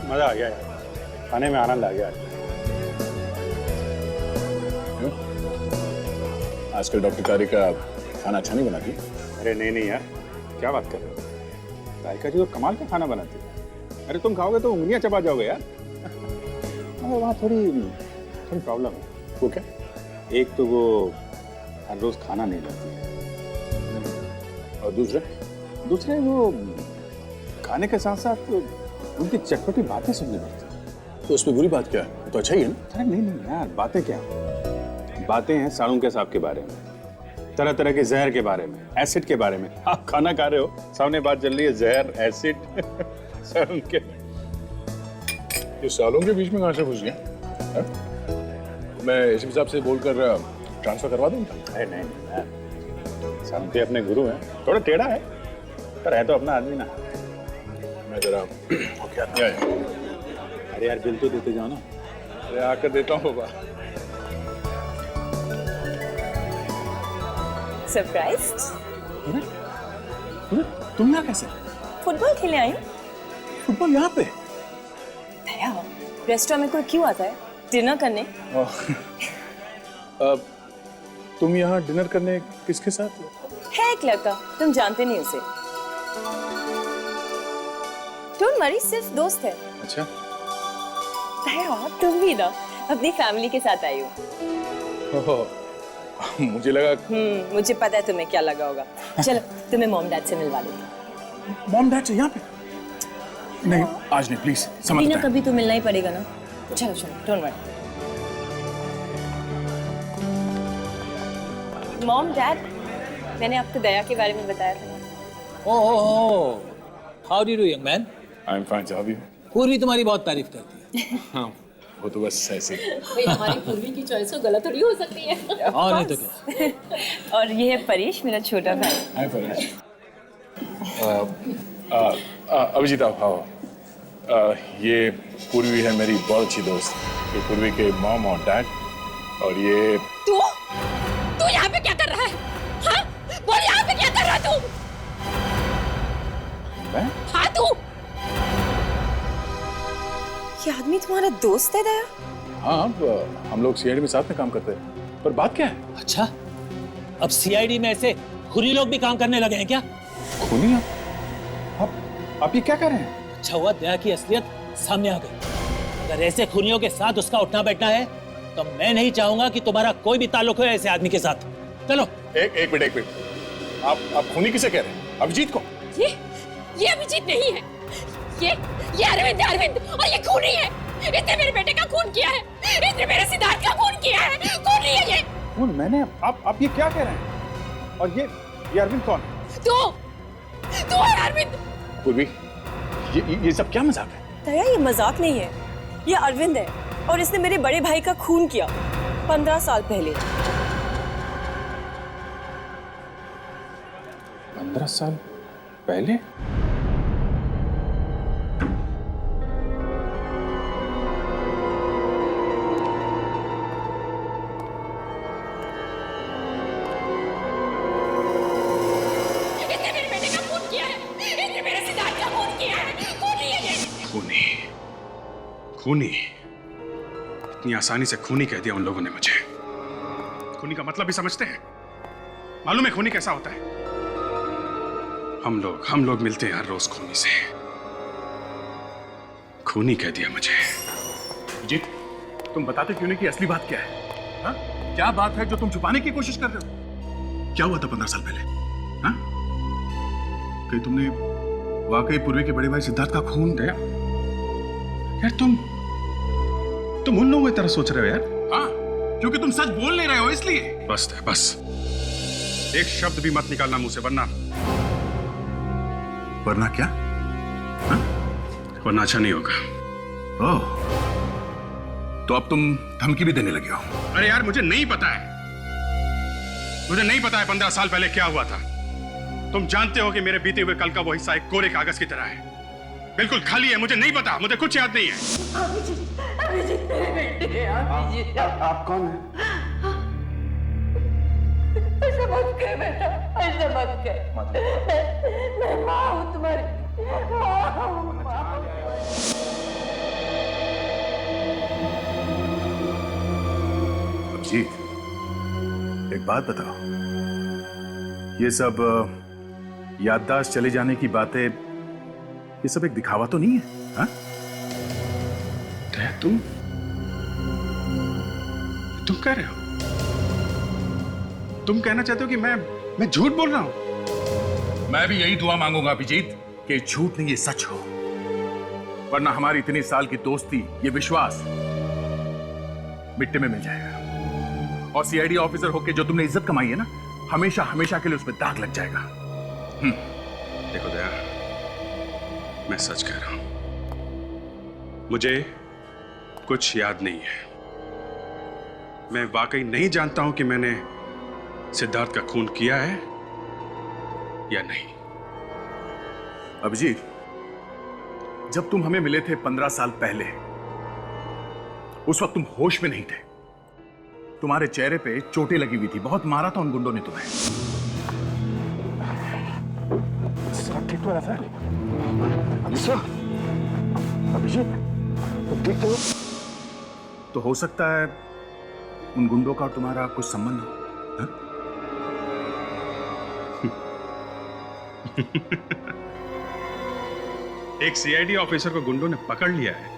मजा आ गया यार, खाने में आनंद आ गया। आजकल डॉक्टर कारी का खाना अच्छा नहीं बनाती? अरे नहीं यार, क्या बात कर रहे हो? तारिका जी तो कमाल का खाना बनाती है। अरे तुम खाओगे तो उंगलियां चबा जाओगे यार। अरे वहाँ थोड़ी प्रॉब्लम है। वो क्या? एक तो वो हर रोज खाना नहीं लाती है, और दूसरे वो खाने के साथ साथ उनकी चटपटी बातें सुननी पड़ती है। तो उसमें बुरी बात क्या है? तो अच्छा ही है ना? अरे नहीं यार, बातें क्या, बातें हैं साड़ू के सांप के बारे में, तरह तरह के जहर के बारे में, एसिड के बारे में। आप खाना खा रहे हो, सामने बात चल रही है जहर, एसिड, साड़ू के। ये सालों के बीच में कहाँ से घुस गया? मैं इस हिसाब से बोलकर ट्रांसफर करवा दूँ? अरे नहीं यार, साड़ू के अपने गुरु हैं, थोड़ा टेढ़ा है पर है तो अपना आदमी ना। मैं जरा क्या है? अरे यार बिल तो देते जाओ ना। अरे आकर देता हूँ बाबा। सरप्राइज्ड? तुम यहाँ कैसे? फुटबॉल खेलने आई हूँ। फुटबॉल यहाँ पे? भैया, रेस्टोरेंट में कोई क्यों आता है डिनर करने? तुम यहाँ डिनर करने किसके साथ? है एक लड़का, तुम जानते नहीं उसे। डोंट वरी, सिर्फ दोस्त है। अच्छा। भैया तुम भी ना अपनी फैमिली के साथ आई हो। मुझे लगा। मुझे पता है तुम्हें क्या लगा होगा। चलो तुम्हें मॉम डैड से मिलवा देती हूँ। मॉम डैड से यहाँ पे? नहीं आज नहीं, प्लीज समझ ना कभी तो मिलना ही पड़ेगा ना। चलो डोंट वरी। मॉम डैड, मैंने आपको दया के बारे में बताया था ना। Oh, how do you young man? I am fine, how are you? Purvi तुम्हारी बहुत तारीफ करती है। हाँ, वो तो बस ऐसे। भाई हमारी पूर्वी की चॉइस तो गलत थोड़ी हो सकती है। और नहीं तो क्या। और ये है परेश, मेरा छोटा भाई। हाय परेश। अभिजीत आप आओ। ये पूर्वी है मेरी बहुत अच्छी दोस्त। ये पूर्वी के मॉम और डैड। और ये तू यहाँ पे क्या कर रहा है? हाँ? बोल यहाँ पे क्या कर रहा है तू? मैं? हाँ तू? ये आदमी तुम्हारा दोस्त है दया? हाँ, हम लोग सीआईडी में साथ में काम करते हैं। पर बात क्या है? अच्छा, अब सीआईडी में ऐसे खुरी लोग भी काम करने लगे हैं क्या? खूनी आप ये क्या कर रहे हैं? अच्छा हुआ दया की असलियत सामने आ गई। अगर ऐसे खूनियों के साथ उसका उठना बैठना है तो मैं नहीं चाहूंगा कि तुम्हारा कोई भी ताल्लुक हो ऐसे आदमी के साथ। चलो। एक मिनट। आप खूनी किसे कह रहे हैं? अभिजीत को? ये अभिजीत नहीं है। ये अरविंद और ये खूनी है। इसने मेरे बेटे का खून किया है। इसने मेरे सिद्धार्थ का खून किया है। खूनी है ये। खून मैंने? आप ये क्या कह रहे हैं? और ये अरविंद कौन है? तू है अरविंद। पूर्वी, ये सब क्या मजाक है? दया, ये मजाक नहीं है, ये अरविंद है और इसने मेरे बड़े भाई का खून किया 15 साल पहले। 15 साल पहले? इसने मेरे बेटे का खून किया है। इसने मेरे सिद्धार्थ का खून किया है। खूनी है ये। खूनी? इतनी आसानी से खूनी कह दिया उन लोगों ने मुझे। खूनी का मतलब भी समझते हैं? मालूम है खूनी कैसा होता है? हम लोग मिलते हैं हर रोज खूनी से। खूनी कह दिया मुझे। जीत, तुम बताते क्यों नहीं कि असली बात क्या है? हा? क्या बात है जो तुम छुपाने की कोशिश कर रहे हो? क्या हुआ था 15 साल पहले? हा? कहीं तुमने वाकई पूर्वी के बड़े भाई सिद्धार्थ का खून किया? यार तुम उन लोगों की तरह सोच रहे हो यार। हाँ, क्योंकि तुम सच बोल नहीं रहे हो इसलिए। बस एक शब्द भी मत निकालना मुंह से, वरना क्या? हाँ? वरना अच्छा नहीं होगा। ओह, तो अब तुम धमकी भी देने लगे हो? अरे यार मुझे नहीं पता है 15 साल पहले क्या हुआ था। तुम जानते हो कि मेरे बीते हुए कल का वो हिस्सा एक कोरे कागज की तरह है, बिल्कुल खाली है। मुझे नहीं पता, मुझे कुछ याद नहीं है। अभिजीत मेरे बेटे। आप कौन हैं? ऐसा मत कर बेटा, ऐसा मत कर। मैं माँ हूँ तुम्हारी। अभिजीत, एक बात बताओ, ये सब याददाश्त चले जाने की बातें, ये सब एक दिखावा तो नहीं है? हाँ? तुम कह रहे हो, तुम कहना चाहते हो कि मैं झूठ बोल रहा हूं? मैं भी यही दुआ मांगूंगा अभिजीत कि झूठ नहीं, ये सच हो, वरना हमारी इतनी साल की दोस्ती, ये विश्वास मिट्टी में मिल जाएगा। और सीआईडी ऑफिसर होके जो तुमने इज्जत कमाई है ना, हमेशा हमेशा के लिए उसमें दाग लग जाएगा। देखो दया, मैं सच कह रहा हूं, मुझे कुछ याद नहीं है। मैं वाकई नहीं जानता हूं कि मैंने सिद्धार्थ का खून किया है या नहीं। अभिजीत, जब तुम हमें मिले थे 15 साल पहले, उस वक्त तुम होश में नहीं थे। तुम्हारे चेहरे पे चोटें लगी हुई थी, बहुत मारा था उन गुंडों ने तुम्हें। सब ठीक तो है? अभिजीत, तुम ठीक तो? तो हो सकता है उन गुंडों का और तुम्हारा कुछ संबंध हो। हा? एक सीआईडी ऑफिसर को गुंडों ने पकड़ लिया है,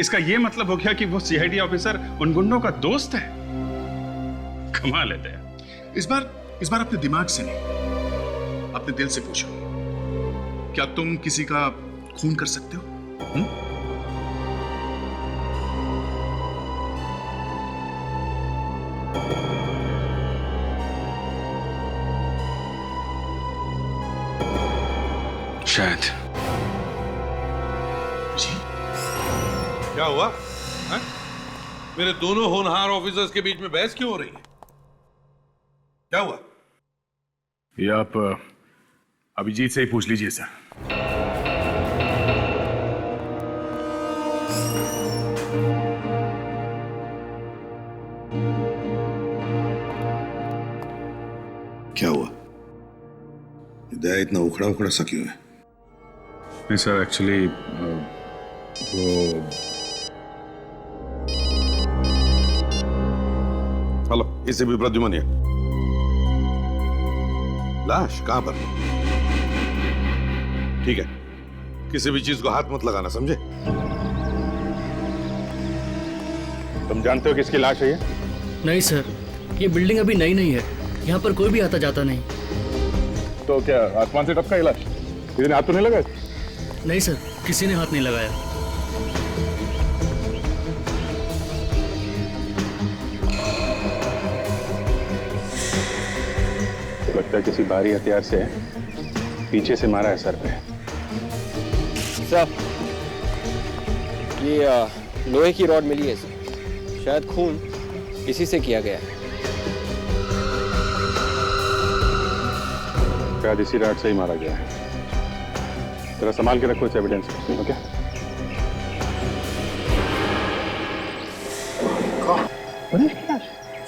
इसका यह मतलब हो गया कि वो सीआईडी ऑफिसर उन गुंडों का दोस्त है। कमाल है दया। इस बार अपने दिमाग से नहीं, अपने दिल से पूछो, क्या तुम किसी का खून कर सकते हो? शायद। जी? क्या हुआ है? मेरे दोनों होनहार ऑफिसर्स के बीच में बहस क्यों हो रही है? क्या हुआ? ये आप अभिजीत से ही पूछ लीजिए सर। क्या हुआ? दया इतना उखड़ा उखड़ा सा क्यों है? नहीं सर, एक्चुअली वो हेलो, इसे भी प्रद्युमन है। लाश कहां पर? ठीक है, किसी भी चीज को हाथ मत लगाना, समझे? तुम जानते हो किसकी लाश है ये? नहीं सर, ये बिल्डिंग अभी नई नहीं है, यहाँ पर कोई भी आता जाता नहीं। तो क्या आसमान से टपका ये लाश? किसी ने हाथ तो नहीं लगाया? नहीं सर, किसी ने हाथ नहीं लगाया। लगता है किसी भारी हथियार से पीछे से मारा है सर पे। सर, ये लोहे की रॉड मिली है सर, शायद खून इसी से किया गया है। शायद इसी रात से ही मारा गया है। जरा संभाल के रखो इस एविडेंस को, ओके?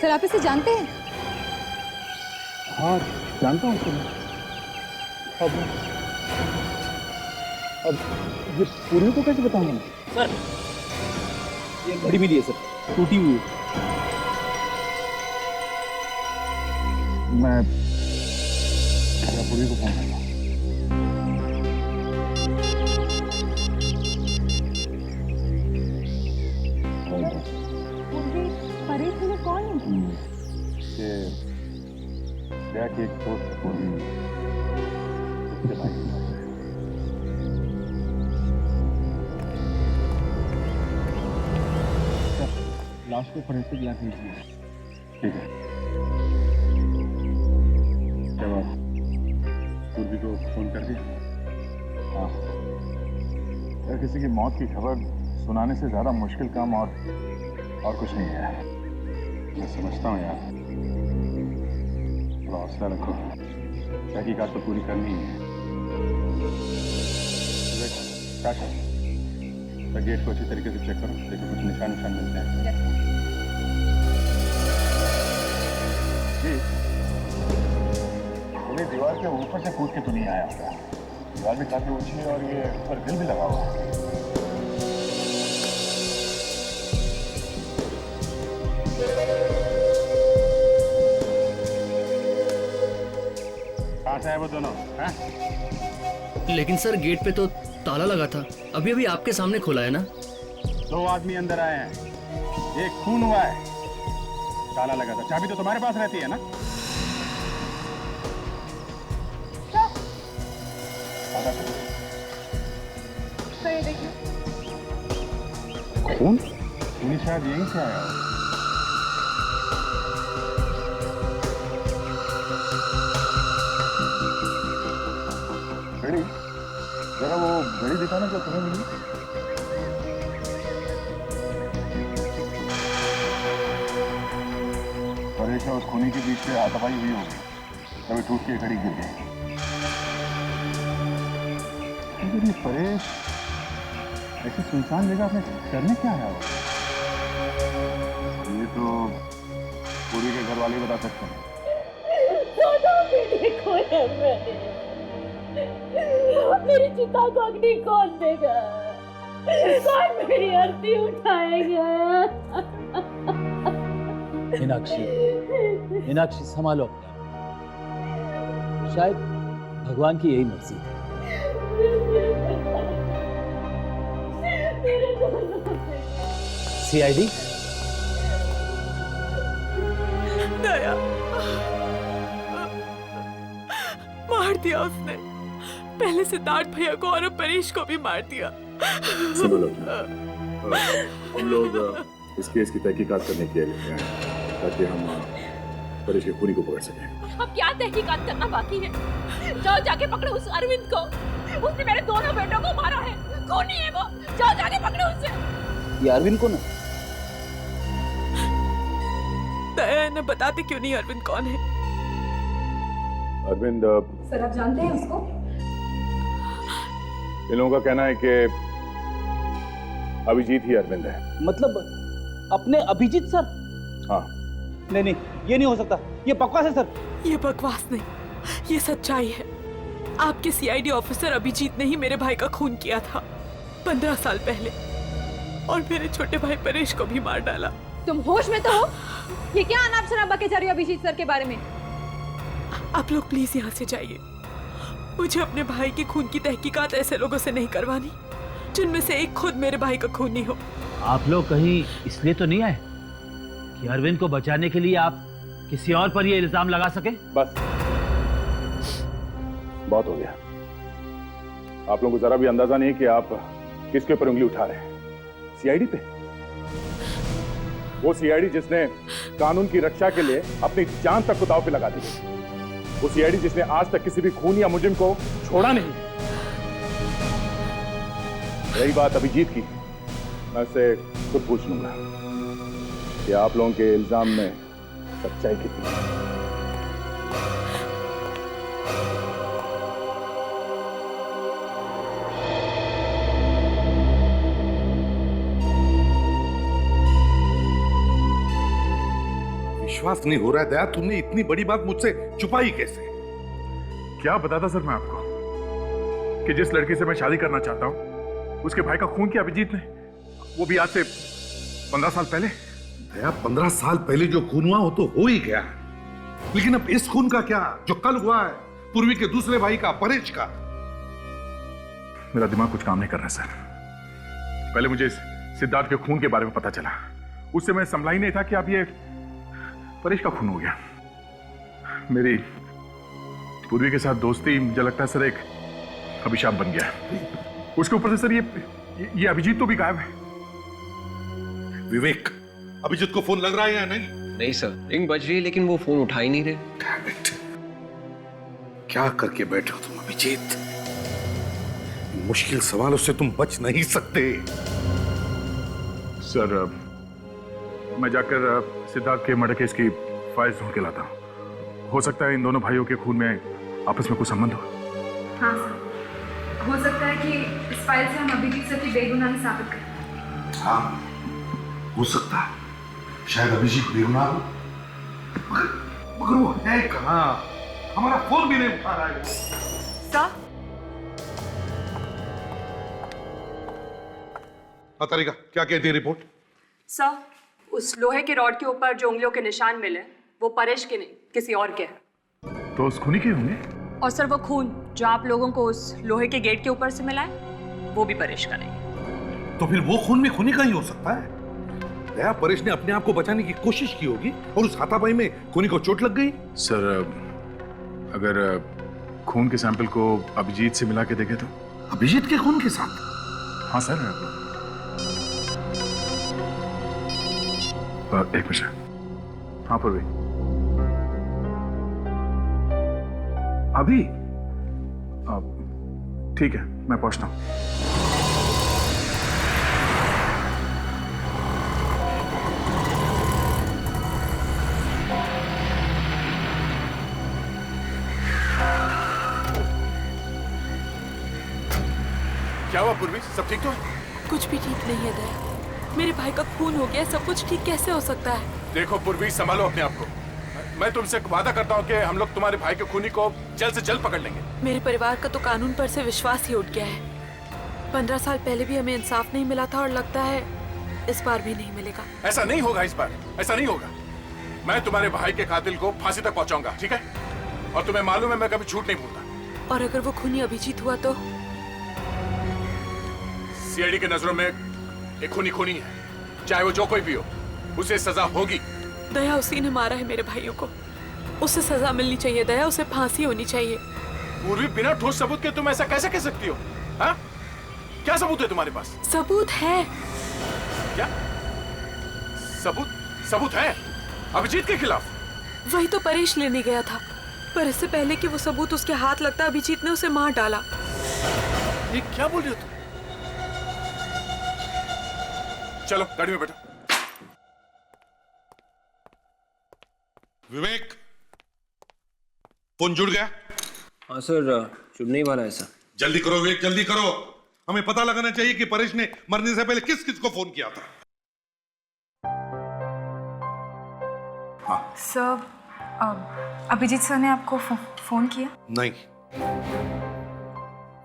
सर, आप इसे जानते हैं? हाँ, जानता हूँ सर। अब ये पूरी को कैसे बताऊंगा मैं? सर, ये घड़ी मिली है सर, टूटी हुई है। मैं पूरी को फोन करूंगा। कौन? ये दया की एक दोस्त पूरी लाश को फोरेंसिक लैब भेजिए। ठीक है। जब आप पूर्वी को फोन कर दिया? हाँ। यार, किसी की मौत की खबर सुनाने से ज्यादा मुश्किल काम और कुछ नहीं है। मैं समझता हूँ यार, थोड़ा हौसला रखो, तहकीकात तो पूरी करनी ही है। क्या करो, गेट को अच्छी तरीके से चेक करो, देखो कुछ निशान मिलते हैं। जी, पूरी दीवार के ऊपर से कूद के तो नहीं आया होगा। दीवार भी काफी ऊंची है और ये ऊपर ग्रिल भी लगा हुआ है। वो दोनों? हैं? लेकिन सर गेट पे तो ताला लगा था, अभी अभी आपके सामने खोला है ना। 2 आदमी अंदर आए हैं, एक खून हुआ है, ताला लगा था। चाबी तो तुम्हारे पास रहती है ना? खून? खून शायद यहीं से आया हो। घड़ी, जरा वो घड़ी दिखाना जो तुम्हें मिली। परेश और उस खूनी के बीच में हाथापाई हुई होगी, तभी टूट के घड़ी गिर गई। लेकिन ये परेश ऐसी सुनसान जगह में करने क्या आया हो? ये तो पूरी के घर वाले बता सकते हैं। मेरी चिता को अग्नि कौन देगा? कौन मेरी आरती उठाएगा? मीनाक्षी, मीनाक्षी संभालो अपने। शायद भगवान की यही मर्जी है। सीआईडी? दया, मार दिया उसने। पहले सिद्धार्थ भैया को और अब परेश को भी मार दिया। सुनो लोग, हम लोग इस केस की तहकीकात करने के लिए आए हैं, ताकि हम परेश के खूनी को पकड़ सकें। अब क्या तहकीकात करना बाकी है? जाओ जाके पकड़ो उस अरविंद को। उसने मेरे दोनों बेटों को मारा है, खूनी है वो। जाओ जाके पकड़ो उसे। ये अरविंद कौन है? दया ने बताते क्यों नहीं अरविंद कौन है? अरविंद, सर आप जानते हैं उसको? इन लोगों का कहना है कि अभिजीत ही अरविंद है। मतलब अपने अभिजीत सर? हाँ। नहीं नहीं, ये नहीं हो सकता, ये बकवास है सर। ये बकवास नहीं, ये सच्चाई है। आपके सीआईडी ऑफिसर अभिजीत ने ही मेरे भाई का खून किया था 15 साल पहले, और मेरे छोटे भाई परेश को भी मार डाला। तुम होश में तो हो? ये क्या अनाप शनाप बके जा रही हो अभिजीत सर के बारे में? आप लोग प्लीज यहाँ से जाइए। मुझे अपने भाई के खून की तहकीकात ऐसे लोगों से नहीं करवानी जिनमें से एक खुद मेरे भाई का खूनी हो। आप लोग कहीं इसलिए तो नहीं आए कि अरविंद को बचाने के लिए आप किसी और पर ये इल्जाम लगा सके? बस बहुत हो गया। आप लोगों को जरा भी अंदाजा नहीं कि आप किसके ऊपर उंगली उठा रहे हैं। सीआईडी पे? वो सीआईडी जिसने कानून की रक्षा के लिए अपनी जान तक को दांव पे लगा दी। वो सीआईडी जिसने आज तक किसी भी खून या मुजरिम को छोड़ा नहीं। यही बात अभिजीत की, मैं उससे खुद पूछ लूंगा कि आप लोगों के इल्जाम में सच्चाई कितनी है। विश्वास नहीं हो रहा है दया, तुमने इतनी बड़ी बात मुझसे छुपाई कैसे? क्या बताता सर मैं आपको कि जिस लड़की से मैं शादी करना चाहता हूं उसके भाई का खून किया अभिजीत ने, वो भी आज से 15 साल पहले। दया, 15 साल पहले जो खून हुआ वो तो हो ही गया, लेकिन अब इस खून का क्या जो कल हुआ है, पूर्वी के दूसरे भाई का, परेश का? मेरा दिमाग कुछ काम नहीं कर रहा सर। पहले मुझे सिद्धार्थ के खून के बारे में पता चला, उससे मैं संभला ही नहीं था कि अब ये परेश का खून हो गया। मेरी पूर्वी के साथ दोस्ती मुझे लगता है सर एक अभिशाप बन गया। उसके ऊपर से सर ये अभिजीत तो भी गायब है। विवेक, अभिजीत को फोन लग रहा है या नहीं? नहीं सर, रिंग बज रही है लेकिन वो फोन उठा ही नहीं रहे। क्या करके बैठे हो तुम अभिजीत? इन मुश्किल सवालों से तुम बच नहीं सकते। सर मैं जाकर सिद्धार्थ के मर्डर केस की फाइल ढूंढ के लाता हूँ। हो सकता है इन दोनों भाइयों के खून में आपस में कुछ संबंध हो। हाँ सर, हो सकता है कि इस फाइल से हम अभिजीत सर की बेगुनाही साबित करें। हाँ, हो सकता है। शायद अभिजीत बेगुनाह हो, मगर वो है कहाँ? हमारा फोन भी नहीं उठा रहा है। सर, तारिका, क्या कहती है रिपोर्ट? सर, उस लोहे के रॉड के ऊपर जो उंगलियों के निशान मिले वो परेश के नहीं किसी और के हैं। तो उस खूनी के होंगे? और सर वो खून जो आप लोगों को उस लोहे के गेट के ऊपर से मिला है वो भी परेश का नहीं। तो फिर वो खून में खूनी का ही हो सकता है। दया, परेश ने अपने आप को बचाने की कोशिश की होगी और उस हाथापाई में खूनी को चोट लग गई। सर, अगर खून के सैंपल को अभिजीत से मिला के देखे तो? अभिजीत के खून के साथ? हाँ सर। एक मिनट। हाँ पूर्वी, अभी ठीक है, मैं पहुंचता हूं। क्या हुआ पूर्वी, सब ठीक तो है? कुछ भी ठीक नहीं है दया। मेरे भाई का खून हो गया, सब कुछ ठीक कैसे हो सकता है? देखो पूर्वी, संभालो अपने आप को। मैं तुमसे वादा करता हूँ कि हम लोग तुम्हारे भाई के खूनी को जल्द से जल्द पकड़ लेंगे। मेरे परिवार का तो कानून पर से विश्वास ही उठ गया है। 15 साल पहले भी हमें इंसाफ नहीं मिला था और लगता है इस बार भी नहीं मिलेगा। ऐसा नहीं होगा, इस बार ऐसा नहीं होगा। मैं तुम्हारे भाई के कातिल को फांसी तक पहुंचाऊंगा, ठीक है? और तुम्हें मालूम है मैं कभी झूठ नहीं बोलता। और अगर वो खूनी अभिजीत हुआ तो? सीआईडी के नजरों में एक खूनी खूनी है, चाहे वो जो कोई भी हो, उसे सजा होगी। दया उसी ने मारा है मेरे भाइयों को, उसे सजा मिलनी चाहिए दया, उसे फांसी होनी चाहिए। पूर्वी, बिना ठोस सबूत के तुम ऐसा कैसे कह सकती हो? हाँ? क्या सबूत है तुम्हारे पास? सबूत है। क्या सबूत? सबूत है अभिजीत के खिलाफ? वही तो परेश लेने गया था, पर इससे पहले कि वो सबूत उसके हाथ लगता अभिजीत ने उसे मार डाला। ये क्या बोल रही हो तुम? चलो गाड़ी में बैठो। विवेक, फोन जुड़ गया? हाँ सर, जुड़ने ही वाला है सर। जल्दी करो विवेक, जल्दी करो। हमें पता लगाना चाहिए कि परेश ने मरने से पहले किस किस को फोन किया था। सर, अभिजीत सर ने आपको फोन किया? नहीं,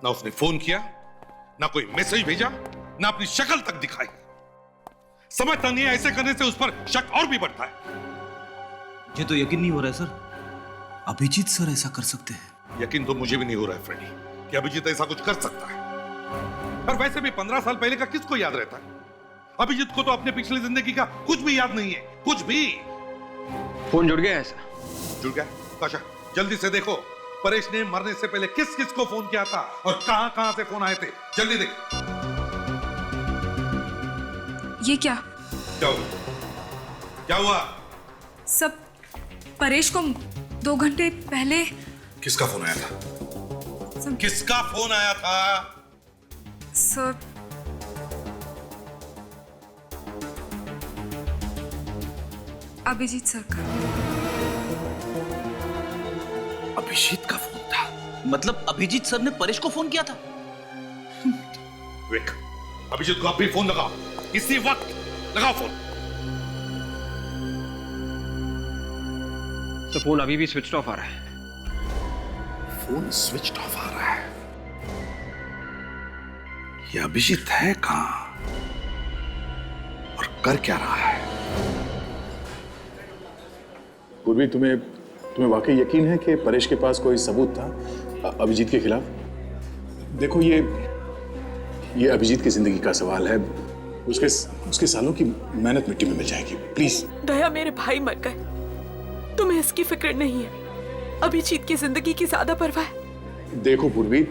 ना उसने फोन किया, ना कोई मैसेज भेजा, ना अपनी शक्ल तक दिखाई। समझता नहीं है, ऐसे करने से उस पर शक और भी बढ़ता है। ये तो यकीन नहीं हो रहा है सर, अभिजीत सर ऐसा कर सकते हैं। यकीन तो मुझे भी नहीं हो रहा है फ्रेडी कि अभिजीत ऐसा कुछ कर सकता है। पर वैसे भी 15 साल पहले का किसको याद रहता है? अभिजीत को तो अपने पिछली जिंदगी का कुछ भी याद नहीं है, कुछ भी। फोन जुड़ गया है सर। जुड़ गया? काशा, जल्दी से देखो परेश ने मरने से पहले किस किस को फोन किया था और कहां कहां से फोन आए थे। जल्दी देख। ये क्या? क्या हुआ? क्या हुआ? सब परेश को 2 घंटे पहले। किसका फोन आया था? किसका फोन आया था? सर, अभिजीत सर का। अभिजीत का फोन था? मतलब अभिजीत सर ने परेश को फोन किया था? विवेक, अभिजीत को अभी फोन लगाओ, इसी वक्त लगाओ फोन। तो फोन अभी भी स्विच ऑफ आ रहा है। फोन स्विच ऑफ आ रहा है? ये अभिजीत है कहां और कर क्या रहा है? पूर्वी, तुम्हें वाकई यकीन है कि परेश के पास कोई सबूत था अभिजीत के खिलाफ? देखो, ये अभिजीत की जिंदगी का सवाल है। उसके सालों की मेहनत मिट्टी में मिल जाएगी। प्लीज। दया, मेरे भाई मर गए, तुम्हें इसकी फिक्र नहीं है। अभिजीत की जिंदगी की ज्यादा परवाह है। देखो पूर्वी,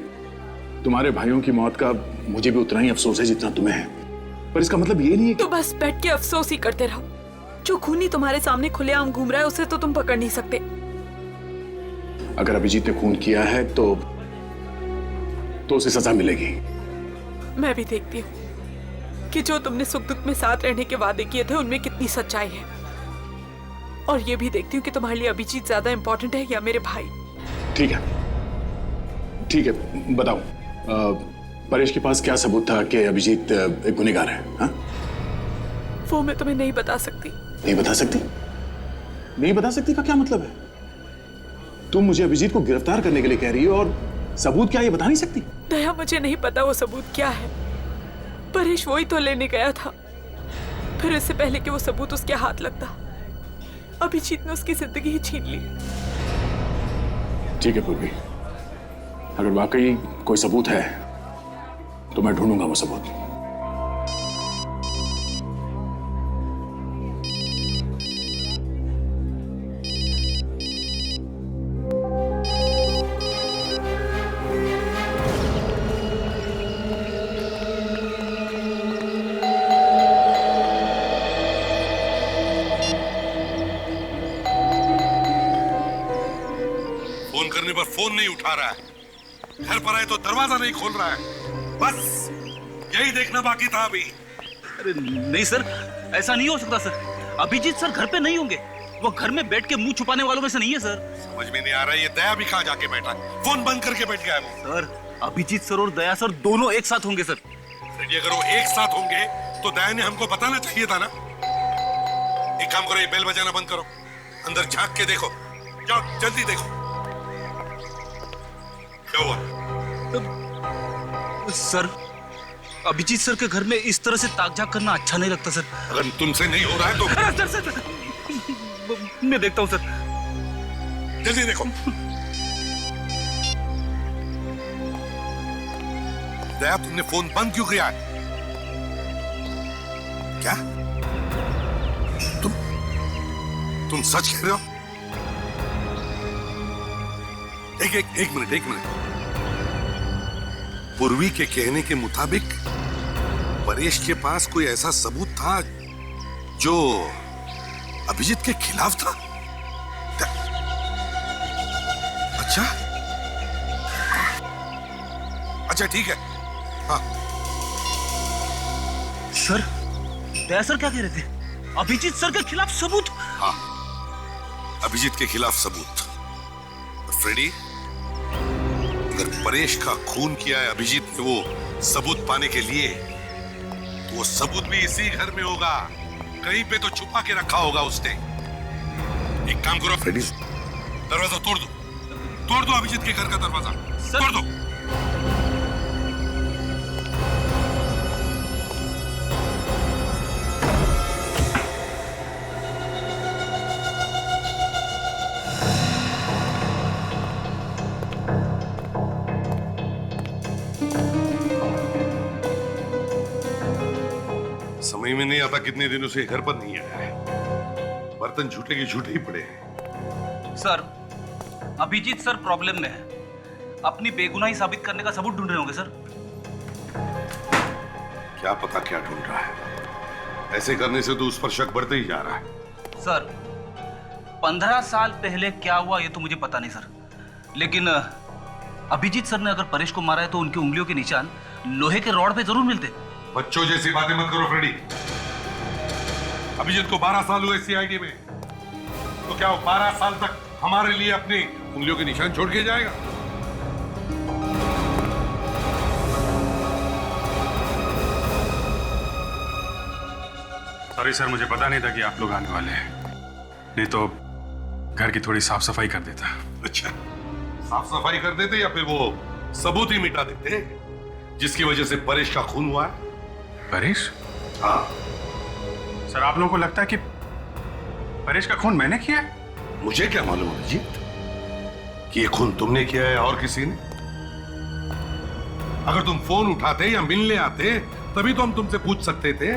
तुम्हारे भाइयों की मौत का मुझे भी उतना ही अफसोस है जितना तुम्हें है, पर इसका मतलब ये नहीं है कि... तो बस बैठ के अफसोस ही करते रहो। जो खूनी तुम्हारे सामने खुलेआम घूम रहा है उसे तो तुम पकड़ नहीं सकते। अगर अभिजीत ने खून किया है तो उसे सजा मिलेगी। मैं भी देखती हूँ कि जो तुमने सुख दुख में साथ रहने के वादे किए थे उनमें कितनी सच्चाई है, और ये भी देखती हूँ कि तुम्हारे लिए अभिजीत ज्यादा इंपॉर्टेंट है या मेरे भाई। ठीक है, बताओ, परेश के पास क्या सबूत था कि अभिजीत एक गुनहगार है? हाँ? वो मैं तुम्हें नहीं बता सकती। नहीं बता सकती? नहीं बता सकती का क्या मतलब है? तुम मुझे अभिजीत को गिरफ्तार करने के लिए कह रही हो और सबूत क्या ये बता नहीं सकती? दया, मुझे नहीं पता वो सबूत क्या है। परेश वही तो लेने गया था, फिर इससे पहले कि वो सबूत उसके हाथ लगता अभिजीत ने उसकी जिंदगी ही छीन ली। ठीक है पूर्वी, अगर वाकई कोई सबूत है तो मैं ढूंढूंगा वो सबूत। फोन करने पर फोन नहीं उठा रहा है, घर पर आए तो दरवाजा नहीं खोल रहा है। बस यही देखना बाकी था अभी। अरे नहीं सर, ऐसा नहीं हो सकता सर। अभिजीत सर घर पे नहीं होंगे, वो घर में बैठ के मुंह छुपाने वालों में से नहीं है सर। समझ में नहीं आ रहा, ये दया भी कहाँ जाके बैठा, फोन बंद करके बैठ गया है वो। सर अभिजीत सर और दया सर दोनों एक साथ होंगे सर। रेडी, अगर वो एक साथ होंगे तो दया ने हमको बताना चाहिए था ना। एक काम करो, ये बेल बजाना बंद करो, अंदर झांक के देखो, जाओ जल्दी देखो क्या हुआ। सर अभिजीत सर के घर में इस तरह से ताक झाक करना अच्छा नहीं लगता सर। अगर तुमसे नहीं हो रहा है तो सर सर सर मैं देखता हूँ सर। जल्दी देखो। दया, तुमने फोन बंद क्यों किया है? क्या तुम सच कह रहे हो? एक मिनट। पूर्वी के कहने के मुताबिक परेश के पास कोई ऐसा सबूत था जो अभिजीत के खिलाफ था। अच्छा ठीक है। हाँ सर, दया सर क्या कह रहे थे? अभिजीत सर के खिलाफ सबूत? हाँ, अभिजीत के खिलाफ सबूत। फ्रेडी, अगर परेश का खून किया है अभिजीत ने वो सबूत पाने के लिए, तो वो सबूत भी इसी घर में होगा, कहीं पे तो छुपा के रखा होगा उसने। एक काम करो फ्रेडी, दरवाजा तोड़ दो अभिजीत के घर का दरवाजा तोड़ दो। समझ में नहीं आता कितने दिनों से घर पर नहीं आया है, बर्तन झूठे के झूठे ही पड़े हैं। सर अभिजीत सर प्रॉब्लम में है, अपनी बेगुनाही साबित करने का सबूत ढूंढ रहे होंगे सर। क्या पता क्या ढूंढ रहा है, ऐसे करने से तो उस पर शक बढ़ते ही जा रहा है। सर 15 साल पहले क्या हुआ ये तो मुझे पता नहीं सर, लेकिन अभिजीत सर ने अगर परेश को मारा है तो उनकी उंगलियों के निशान लोहे के रॉड पे जरूर मिलते। बच्चों जैसी बातें मत करो फ्रेडी। अभिजीत को 12 साल हुए सीआईडी में, तो क्या वो 12 साल तक हमारे लिए अपनी उंगलियों के निशान छोड़ के जाएगा? सॉरी सर, मुझे पता नहीं था कि आप लोग आने वाले हैं, नहीं तो घर की थोड़ी साफ सफाई कर देता। अच्छा, साफ सफाई कर देते या फिर वो सबूत ही मिटा देते जिसकी वजह से परेश का खून हुआ है? परेश? हाँ सर, आप लोगों को लगता है कि परेश का खून मैंने किया है? मुझे क्या मालूम अभिजीत कि ये खून तुमने किया है और किसी ने। अगर तुम फोन उठाते या मिलने आते तभी तो हम तुमसे पूछ सकते थे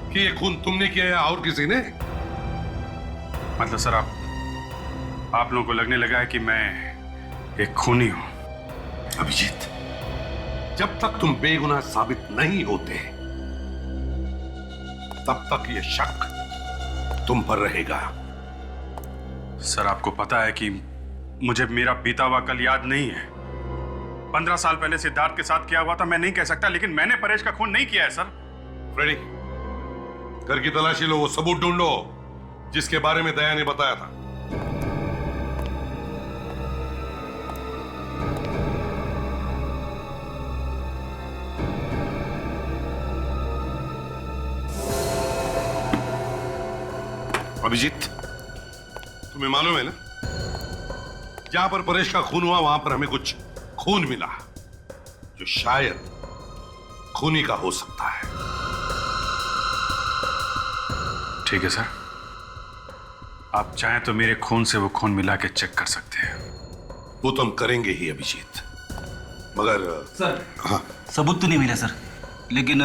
कि ये खून तुमने किया है और किसी ने। मतलब सर, आप लोगों को लगने लगा है कि मैं एक खूनी हूं। अभिजीत, जब तक तुम बेगुनाह साबित नहीं होते तब तक ये शक तुम पर रहेगा। सर, आपको पता है कि मुझे मेरा बीता हुआ कल याद नहीं है। 15 साल पहले सिद्धार्थ के साथ क्या हुआ था मैं नहीं कह सकता, लेकिन मैंने परेश का खून नहीं किया है सर। फ्रेडी, घर की तलाशी लो, वो सबूत ढूंढो जिसके बारे में दया ने बताया था। अभिजीत, तुम्हें मालूम है ना, जहां पर परेश का खून हुआ वहां पर हमें कुछ खून मिला जो शायद खूनी का हो सकता है। ठीक है सर, आप चाहें तो मेरे खून से वो खून मिला के चेक कर सकते हैं। वो तो हम करेंगे ही अभिजीत, मगर सर हाँ, सबूत तो नहीं मिले सर, लेकिन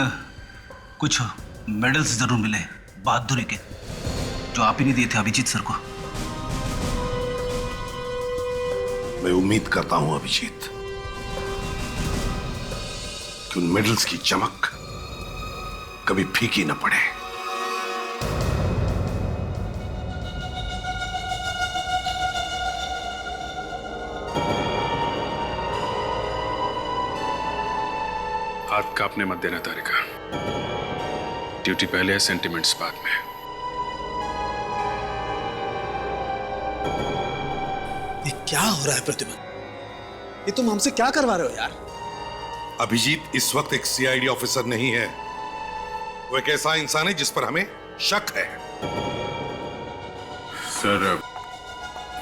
कुछ मेडल्स जरूर मिले बहादुरी के, जो आप ही नहीं दिए थे अभिजीत सर को। मैं उम्मीद करता हूं अभिजीत कि उन मेडल्स की चमक कभी फीकी न पड़े। हाथ कांपने मत देना तारिका। ड्यूटी पहले है, सेंटिमेंट्स बाद में। ये क्या हो रहा है प्रतिमा? ये तुम हमसे क्या करवा रहे हो यार? अभिजीत इस वक्त एक सीआईडी ऑफिसर नहीं है, वो एक ऐसा इंसान है जिस पर हमें शक है। सर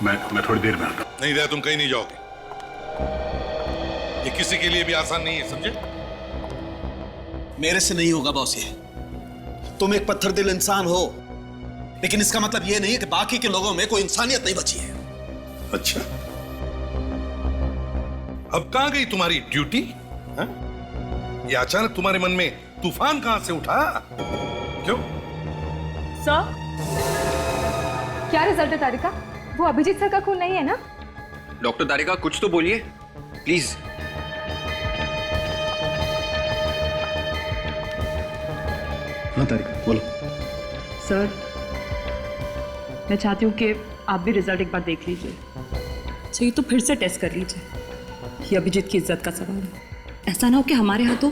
मैं थोड़ी देर में आता हूं। नहीं दया, तुम कहीं नहीं जाओगे। ये किसी के लिए भी आसान नहीं है, समझे? मेरे से नहीं होगा बॉस ये। तुम एक पत्थर दिल इंसान हो, लेकिन इसका मतलब ये नहीं है कि बाकी के लोगों में कोई इंसानियत नहीं बची है। अच्छा, अब कहां गई तुम्हारी ड्यूटी? हाँ? ये अचानक तुम्हारे मन में तूफान कहां से उठा? क्यों? सर, क्या रिजल्ट है तारिका? वो अभिजीत सर का खून नहीं है ना? डॉक्टर तारिका कुछ तो बोलिए प्लीज। हाँ तारिका बोलो। सर, मैं चाहती हूँ कि आप भी रिजल्ट एक बार देख लीजिए। चाहिए तो फिर से टेस्ट कर लीजिए। ये अभिजीत की इज्जत का सवाल है। ऐसा ना हो कि हमारे हाथों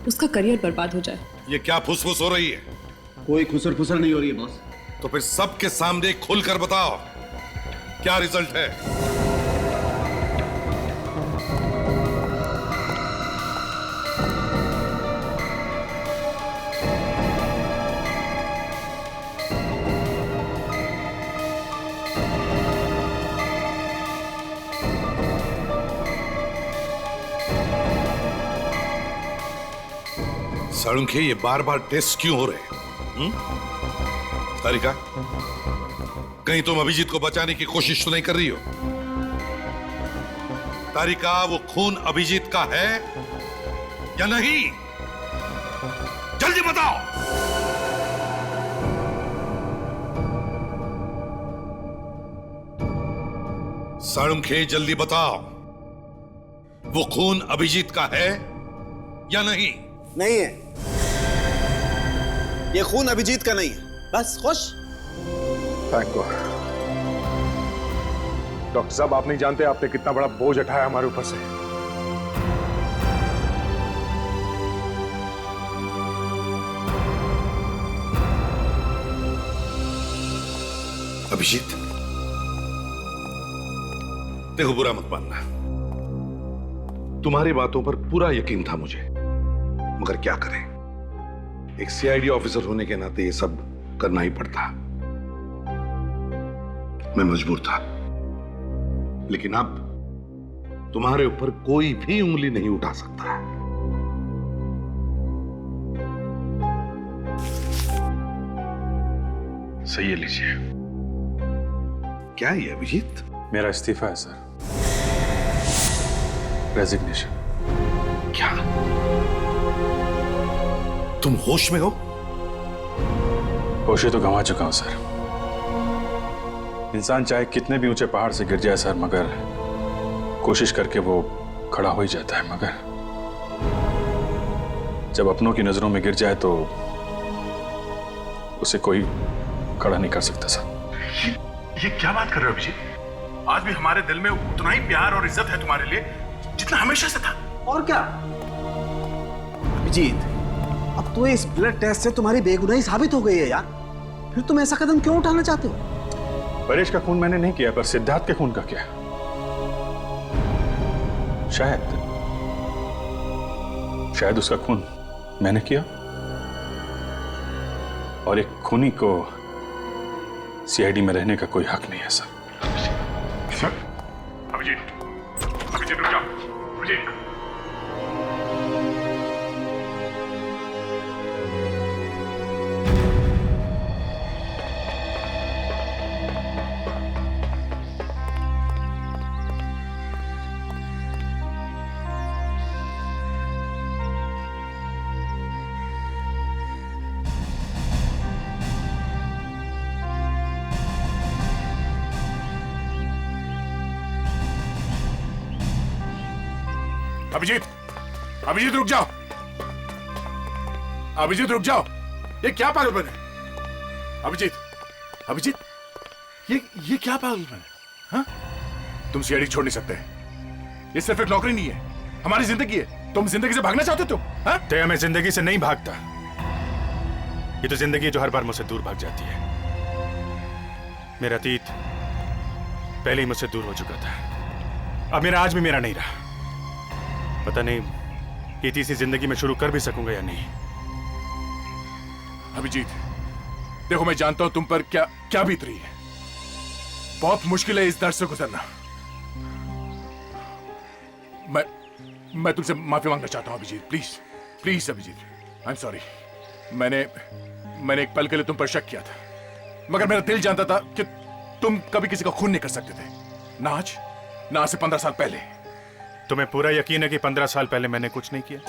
उसका करियर बर्बाद हो जाए। ये क्या फुसफुस हो रही है? कोई खुसर फुसर नहीं हो रही है बॉस। तो फिर सबके सामने खुलकर बताओ, क्या रिजल्ट है? साळुंखे, ये बार बार टेस्ट क्यों हो रहे हैं? तारिका, कहीं तुम अभिजीत को बचाने की कोशिश तो नहीं कर रही हो? तारिका, वो खून अभिजीत का है या नहीं? जल्दी बताओ। साळुंखे, जल्दी बताओ, वो खून अभिजीत का है या नहीं? नहीं है, ये खून अभिजीत का नहीं है। बस खुश? Thank God. डॉक्टर साहब, आप नहीं जानते आपने कितना बड़ा बोझ उठाया हमारे ऊपर से। अभिजीत, देखो, बुरा मत मानना, तुम्हारी बातों पर पूरा यकीन था मुझे, मगर क्या करें, एक सीआईडी ऑफिसर होने के नाते ये सब करना ही पड़ता। मैं मजबूर था, लेकिन अब तुम्हारे ऊपर कोई भी उंगली नहीं उठा सकता। सही है, लीजिए। क्या है ये अभिजीत? मेरा इस्तीफा है सर, रेजिग्नेशन। क्या तुम होश में हो? होश तो गंवा चुका हूं सर। इंसान चाहे कितने भी ऊंचे पहाड़ से गिर जाए सर, मगर कोशिश करके वो खड़ा हो ही जाता है, मगर जब अपनों की नजरों में गिर जाए तो उसे कोई खड़ा नहीं कर सकता सर। ये क्या बात कर रहे हो अभिजीत? आज भी हमारे दिल में उतना ही प्यार और इज्जत है तुम्हारे लिए जितना हमेशा से था। और क्या अभिजीत, अब तो इस ब्लड टेस्ट से तुम्हारी बेगुनाही साबित हो गई है यार, फिर तुम ऐसा कदम क्यों उठाना चाहते हो? परेश का खून मैंने नहीं किया, पर सिद्धार्थ के खून का क्या? शायद उसका खून मैंने किया, और एक खूनी को सीआईडी में रहने का कोई हक नहीं है सर। अभिजीत, अभिजीत रुक जाओ, अभिजीत। अभिजीत, अभिजीत रुक जाओ, अभिजीत रुक जाओ। ये क्या पागलपन है? अभिजीत, अभिजीत, ये क्या पागलपन है? हाँ? तुम सीआईडी छोड़ नहीं सकते। ये सिर्फ एक नौकरी नहीं है, हमारी जिंदगी है। तुम जिंदगी से भागना चाहते हो? हाँ? तया, मैं जिंदगी से नहीं भागता। ये तो जिंदगी है जो हर बार मुझसे दूर भाग जाती है। मेरा अतीत पहले ही मुझसे दूर हो चुका था, अब मेरा आज भी मेरा नहीं रहा। पता नहीं ये तीसरी जिंदगी में शुरू कर भी सकूंगा या नहीं। अभिजीत, देखो मैं जानता हूं तुम पर क्या क्या बीत रही है। बहुत मुश्किल है इस दर्द से गुजरना। मैं तुमसे माफी मांगना चाहता हूं Abhijeet, please please Abhijeet, I am sorry. मैंने एक पल के लिए तुम पर शक किया था, मगर मेरा दिल जानता था कि तुम कभी किसी का खून नहीं कर सकते थे, ना आज, ना आज से 15 साल पहले। तुम्हें पूरा यकीन है कि 15 साल पहले मैंने कुछ नहीं किया?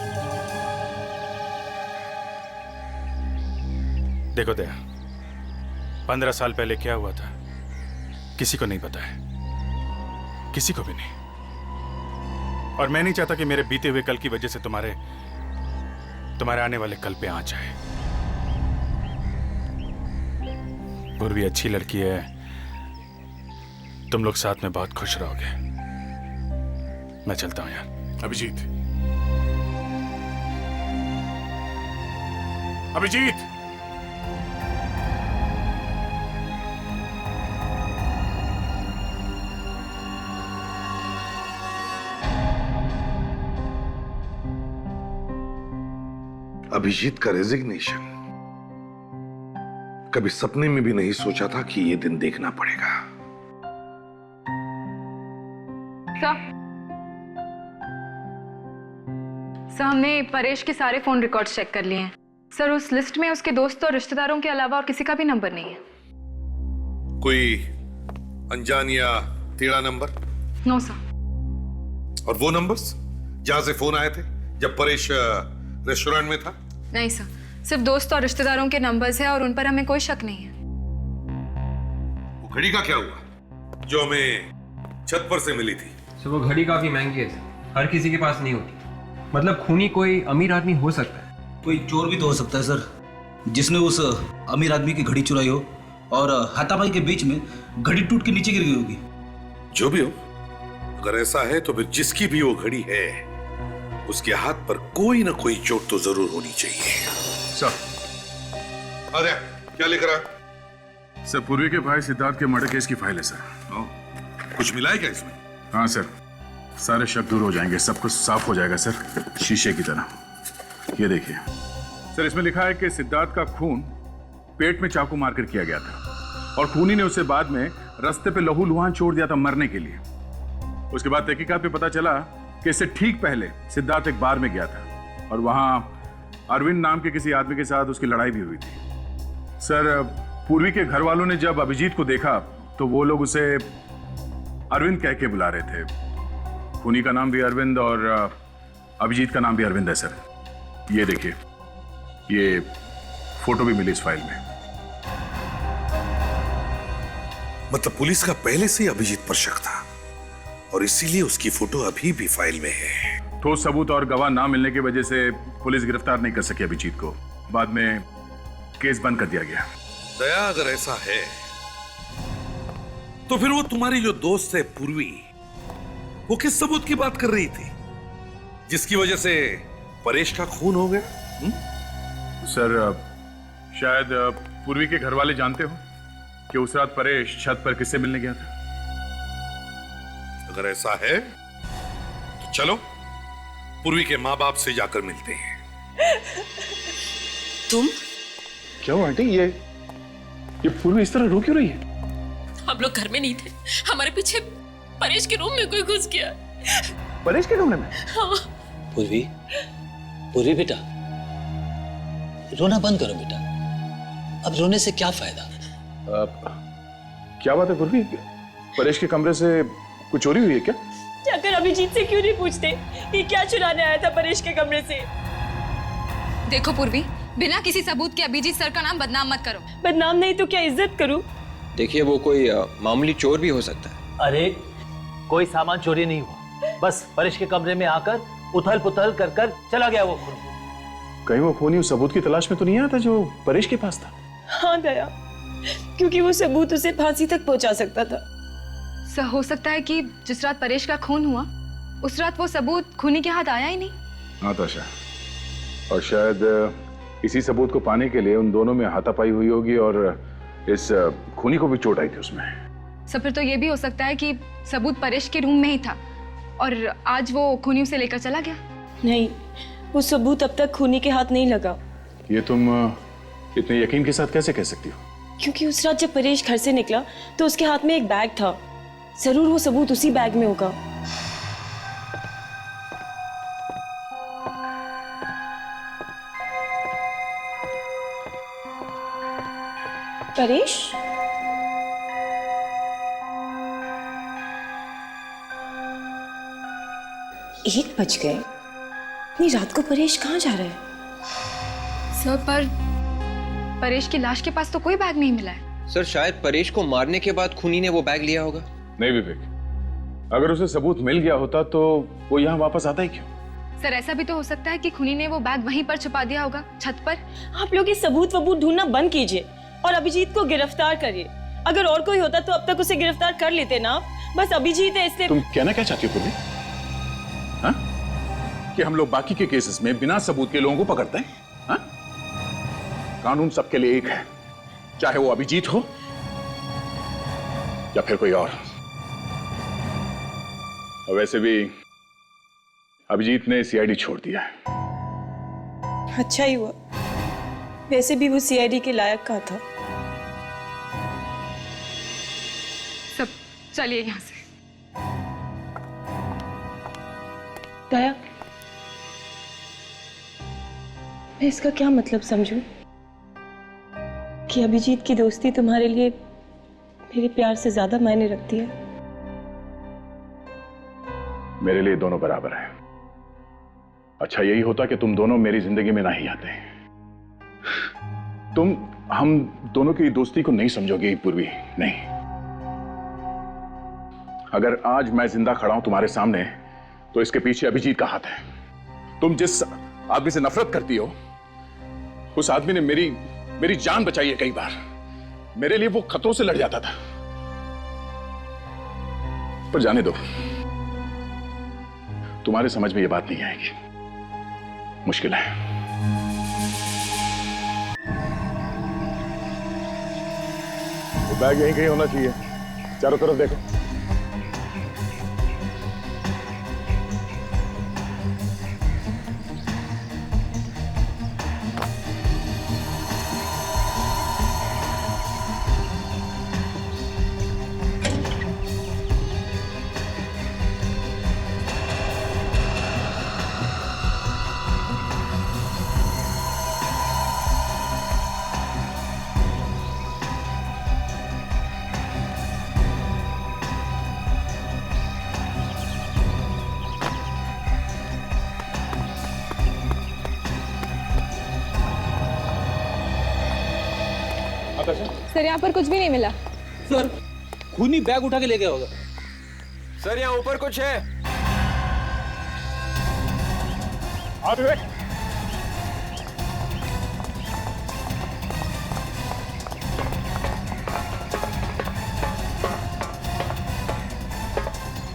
देखो दया, 15 साल पहले क्या हुआ था किसी को नहीं पता है, किसी को भी नहीं। और मैं नहीं चाहता कि मेरे बीते हुए कल की वजह से तुम्हारे आने वाले कल पे आंच आए। पूर्वी अच्छी लड़की है, तुम लोग साथ में बहुत खुश रहोगे। मैं चलता हूं यार। अभिजीत, अभिजीत, अभिजीत का रेजिग्नेशन कभी सपने में भी नहीं सोचा था कि ये दिन देखना पड़ेगा। सर, हमने परेश के सारे फोन रिकॉर्ड्स चेक कर लिए हैं सर। उस लिस्ट में उसके दोस्तों और रिश्तेदारों के अलावा और किसी का भी नंबर नहीं है। कोई अनजान या टेढ़ा नंबर? No sir. और वो नंबर्स जहां से फोन आए थे जब परेश रेस्टोरेंट में था? नहीं सर, सिर्फ दोस्त और रिश्तेदारों के नंबर्स हैं और उन पर हमें कोई शक नहीं है। वो घड़ी का क्या हुआ जो हमें छत पर से मिली थी? सर वो घड़ी काफी महंगी है, हर किसी के पास नहीं होती। मतलब खूनी कोई अमीर आदमी हो सकता है, कोई चोर भी तो हो सकता है सर, जिसने उस अमीर आदमी की घड़ी चुराई हो और हाथापाई के बीच में घड़ी टूट के नीचे गिर गई होगी। जो भी हो, अगर ऐसा है तो फिर जिसकी भी वो घड़ी है उसके हाथ पर कोई ना कोई चोट तो जरूर होनी चाहिए। सर, अरे क्या लिख रहा है? सर, पूर्वी के भाई सिद्धार्थ के मर्डर केस की फाइल है सर। कुछ मिला है क्या इसमें? हाँ सर, सारे शक दूर हो जाएंगे, सब कुछ साफ हो जाएगा सर, शीशे की तरह। ये देखिए सर, इसमें लिखा है कि सिद्धार्थ का खून पेट में चाकू मारकर किया गया था और खूनी ने उसे बाद में रास्ते पे लहूलुहान छोड़ दिया था मरने के लिए। उसके बाद तहकीकात में पता चला कि इससे ठीक पहले सिद्धार्थ एक बार में गया था और वहां अरविंद नाम के किसी आदमी के साथ उसकी लड़ाई भी हुई थी। सर, पूर्वी के घर वालों ने जब अभिजीत को देखा तो वो लोग उसे अरविंद कह के बुला रहे थे। खूनी का नाम भी अरविंद और अभिजीत का नाम भी अरविंद है सर। ये देखिए, ये फोटो भी मिली इस फाइल में। मतलब पुलिस का पहले से ही अभिजीत पर शक था और इसीलिए उसकी फोटो अभी भी फाइल में है। ठोस सबूत और गवाह ना मिलने की वजह से पुलिस गिरफ्तार नहीं कर सकी अभिजीत को। बाद में केस बंद कर दिया गया। दया, अगर ऐसा है तो फिर वो तुम्हारी जो दोस्त है पूर्वी, वो किस सबूत की बात कर रही थी जिसकी वजह से परेश का खून हो गया? सर, शायद पूर्वी के घर वाले जानते हो कि उस रात परेश छत पर किससे मिलने गया था। अगर ऐसा है तो चलो पूर्वी के माँ बाप से जाकर मिलते हैं। तुम? क्या हुआ आंटी? ये पूर्वी इस तरह रो क्यों रही है? हम लोग घर में नहीं थे, हमारे पीछे परेश के रूम में कोई घुस गया। परेश के कमरे में? हाँ। पूर्वी, पूर्वी बेटा, रोना बंद करो बेटा, अब रोने से क्या फायदा? क्या बात है पूर्वी, परेश के कमरे से कुछ चोरी हुई है क्या? जाकर अभिजीत से क्यों नहीं पूछते कि क्या चुराने आया था परेश के कमरे से? देखो पूर्वी, बिना किसी सबूत के अभिजीत सर का नाम बदनाम मत करो। बदनाम नहीं तो क्या इज्जत करूं? देखिए वो कोई मामूली चोर भी हो सकता है। अरे कोई सामान चोरी नहीं हुआ, बस परेश के कमरे में आकर उथल पुथल कर कर चला गया वो खूनी। कहीं वो खूनी उस सबूत की तलाश में तो नहीं आया था जो परेश के पास था? हाँ दया, क्योंकि वो सबूत उसे फांसी तक पहुंचा सकता था। सर हो सकता है कि जिस रात परेश का खून हुआ उस रात वो सबूत खूनी के हाथ आया ही नहीं। हाँ ताशा, और शायद इसी सबूत को पाने के लिए उन दोनों में हाथापाई हुई होगी और इस खूनी को भी चोट आई थी उसमें। सर फिर तो ये भी हो सकता है कि सबूत परेश के रूम में ही था और आज वो खूनी उसे लेकर चला गया। नहीं, वो सबूत अब तक खूनी के हाथ नहीं लगा। ये तुम इतने यकीन के साथ कैसे कह सकती हो? क्योंकि उस रात जब परेश घर से निकला तो उसके हाथ में एक बैग था। जरूर वो सबूत उसी बैग में होगा। परेश, एक बज गए। इतनी रात को परेश कहाँ जा रहा है? सर पर परेश की लाश के पास तो कोई बैग नहीं मिला है। सर शायद परेश को मारने के बाद खूनी ने वो बैग लिया होगा। नहीं विवेक, अगर उसे सबूत मिल गया होता तो वो यहाँ वापस आता ही क्यों? सर ऐसा भी तो हो सकता है कि खूनी ने वो बैग वहीं पर छुपा दिया होगा, छत पर। आप लोग ये सबूत वबूत ढूंढना बंद कीजिए और अभिजीत को गिरफ्तार करिए। अगर और कोई होता तो अब तक उसे गिरफ्तार कर लेते ना। बस अभिजीत है इसलिए। तुम कहना क्या चाहती हो पूर्वी? हाँ? कि हम लोग बाकी के केसेस में बिना सबूत के लोगों को पकड़ते हैं? हाँ? कानून सबके लिए एक है, चाहे वो अभिजीत हो या फिर कोई और वैसे भी अभिजीत ने सीआईडी छोड़ दिया है। अच्छा ही हुआ, वैसे भी वो सीआईडी के लायक का था। सब चलिए यहाँ से। दया, मैं इसका क्या मतलब समझूं कि अभिजीत की दोस्ती तुम्हारे लिए मेरे प्यार से ज्यादा मायने रखती है? मेरे लिए दोनों बराबर हैं। अच्छा यही होता कि तुम दोनों मेरी जिंदगी में ना ही आते। तुम हम दोनों की दोस्ती को नहीं समझोगे पूर्वी, नहीं। अगर आज मैं जिंदा खड़ा हूं तुम्हारे सामने तो इसके पीछे अभिजीत का हाथ है। तुम जिस आदमी से नफरत करती हो उस आदमी ने मेरी जान बचाई है कई बार। मेरे लिए वो खतरों से लड़ जाता था। पर जाने दो, तुम्हारे समझ में ये बात नहीं आएगी, मुश्किल है। वो बैग यहीं कहीं होना चाहिए, चारों तरफ देखो। सर यहाँ पर कुछ भी नहीं मिला। सर खूनी बैग उठा के ले गया होगा। सर यहाँ ऊपर कुछ है।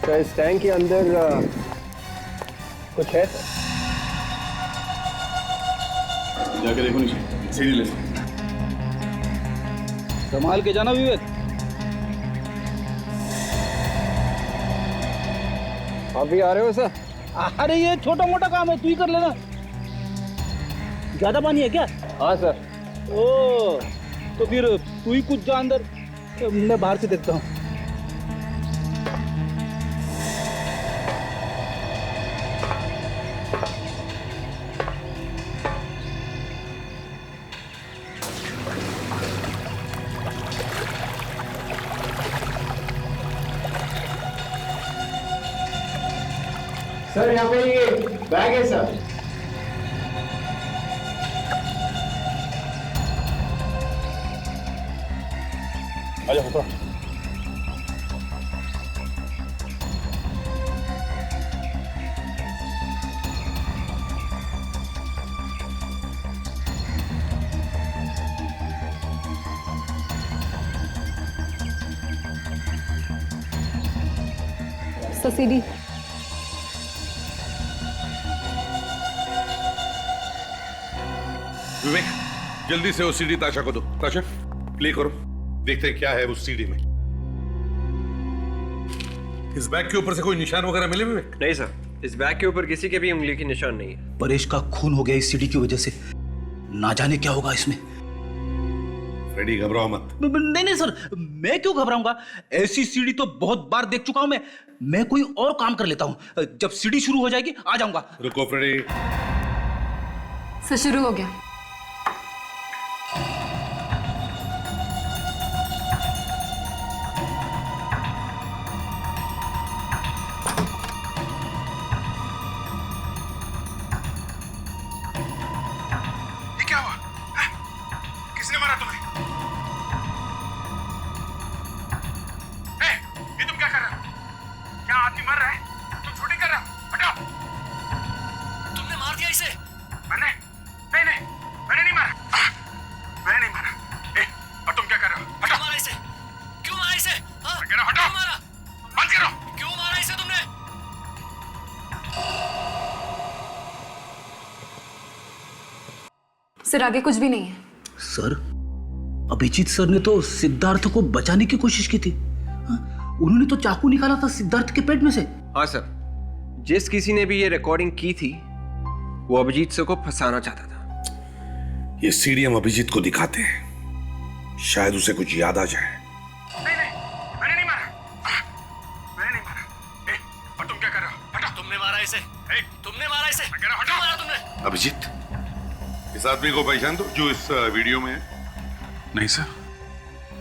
सर इस टैंक के अंदर कुछ है। जाके देखो नीचे, सीढ़ी ले। संभाल के जाना विवेक। अभी आ रहे हो सर? अरे ये छोटा मोटा काम है, तू ही कर लेना। ज्यादा पानी है क्या? हाँ सर। ओ तो फिर तू ही कूद जा अंदर, मैं बाहर से देखता हूँ। सर यहाँ पे ये बैग है सर। आजा ऊपर। Sir CD. विवेक, जल्दी से वो सीडी ताशा को दो। ताशा, प्ले करो, देखते हैं क्या है उस सीडी में। इस बैग के ऊपर से कोई निशान वगैरह मिले विवेक? नहीं सर, इस बैग के ऊपर किसी के भी उंगली की निशान नहीं है। परेश का खून हो गया इस सीडी की वजह से, ना जाने क्या होगा इसमें। फ्रेडी, घबराओ मत। नहीं नहीं सर, मैं क्यों घबराऊंगा? ऐसी सीडी तो बहुत बार देख चुका हूं मैं कोई और काम कर लेता हूं। जब सीडी शुरू हो जाएगी आ जाऊंगा। रुको फ्रेडी। सर शुरू हो गया। ये क्या हुआ? किसने मारा तुम्हें? ये तुम क्या कर रहे हो? क्या आदमी मर रहा है? तुम शूटिंग कर रहे हो? हटाओ! तुमने मार दिया इसे? मैंने? नहीं, मैंने नहीं मारा। मैंने नहीं मारा। और तुम क्या कर रहे हो? हटाओ! मारा इसे? क्यों मारा इसे? हाँ? मैं कह रहा हूं, हटाओ! क्यों मारा? बंद करो! क्यों मारा इसे तुमने? सर आगे कुछ भी नहीं है। सर, अभिजीत सर ने तो सिद्धार्थ को बचाने की कोशिश की थी। उन्होंने तो चाकू निकाला था सिद्धार्थ के पेट में से। हाँ सर, जिस किसी ने भी ये रिकॉर्डिंग की थी वो अभिजीत सर को फंसाना चाहता था। ये सीडी हम अभिजीत को दिखाते हैं, शायद उसे कुछ याद आ जाए। मैंने नहीं मारा। मैंने नहीं मारा। और तुम क्या कर रहे हो? हटाओ! तुमने मारा इसे? तुमने मारा इसे? मैं कह रहा हूं, हटाओ! मारा तुमने? अभिजीत, इस आदमी को पहचान दो जो इस वीडियो में है। नहीं सर,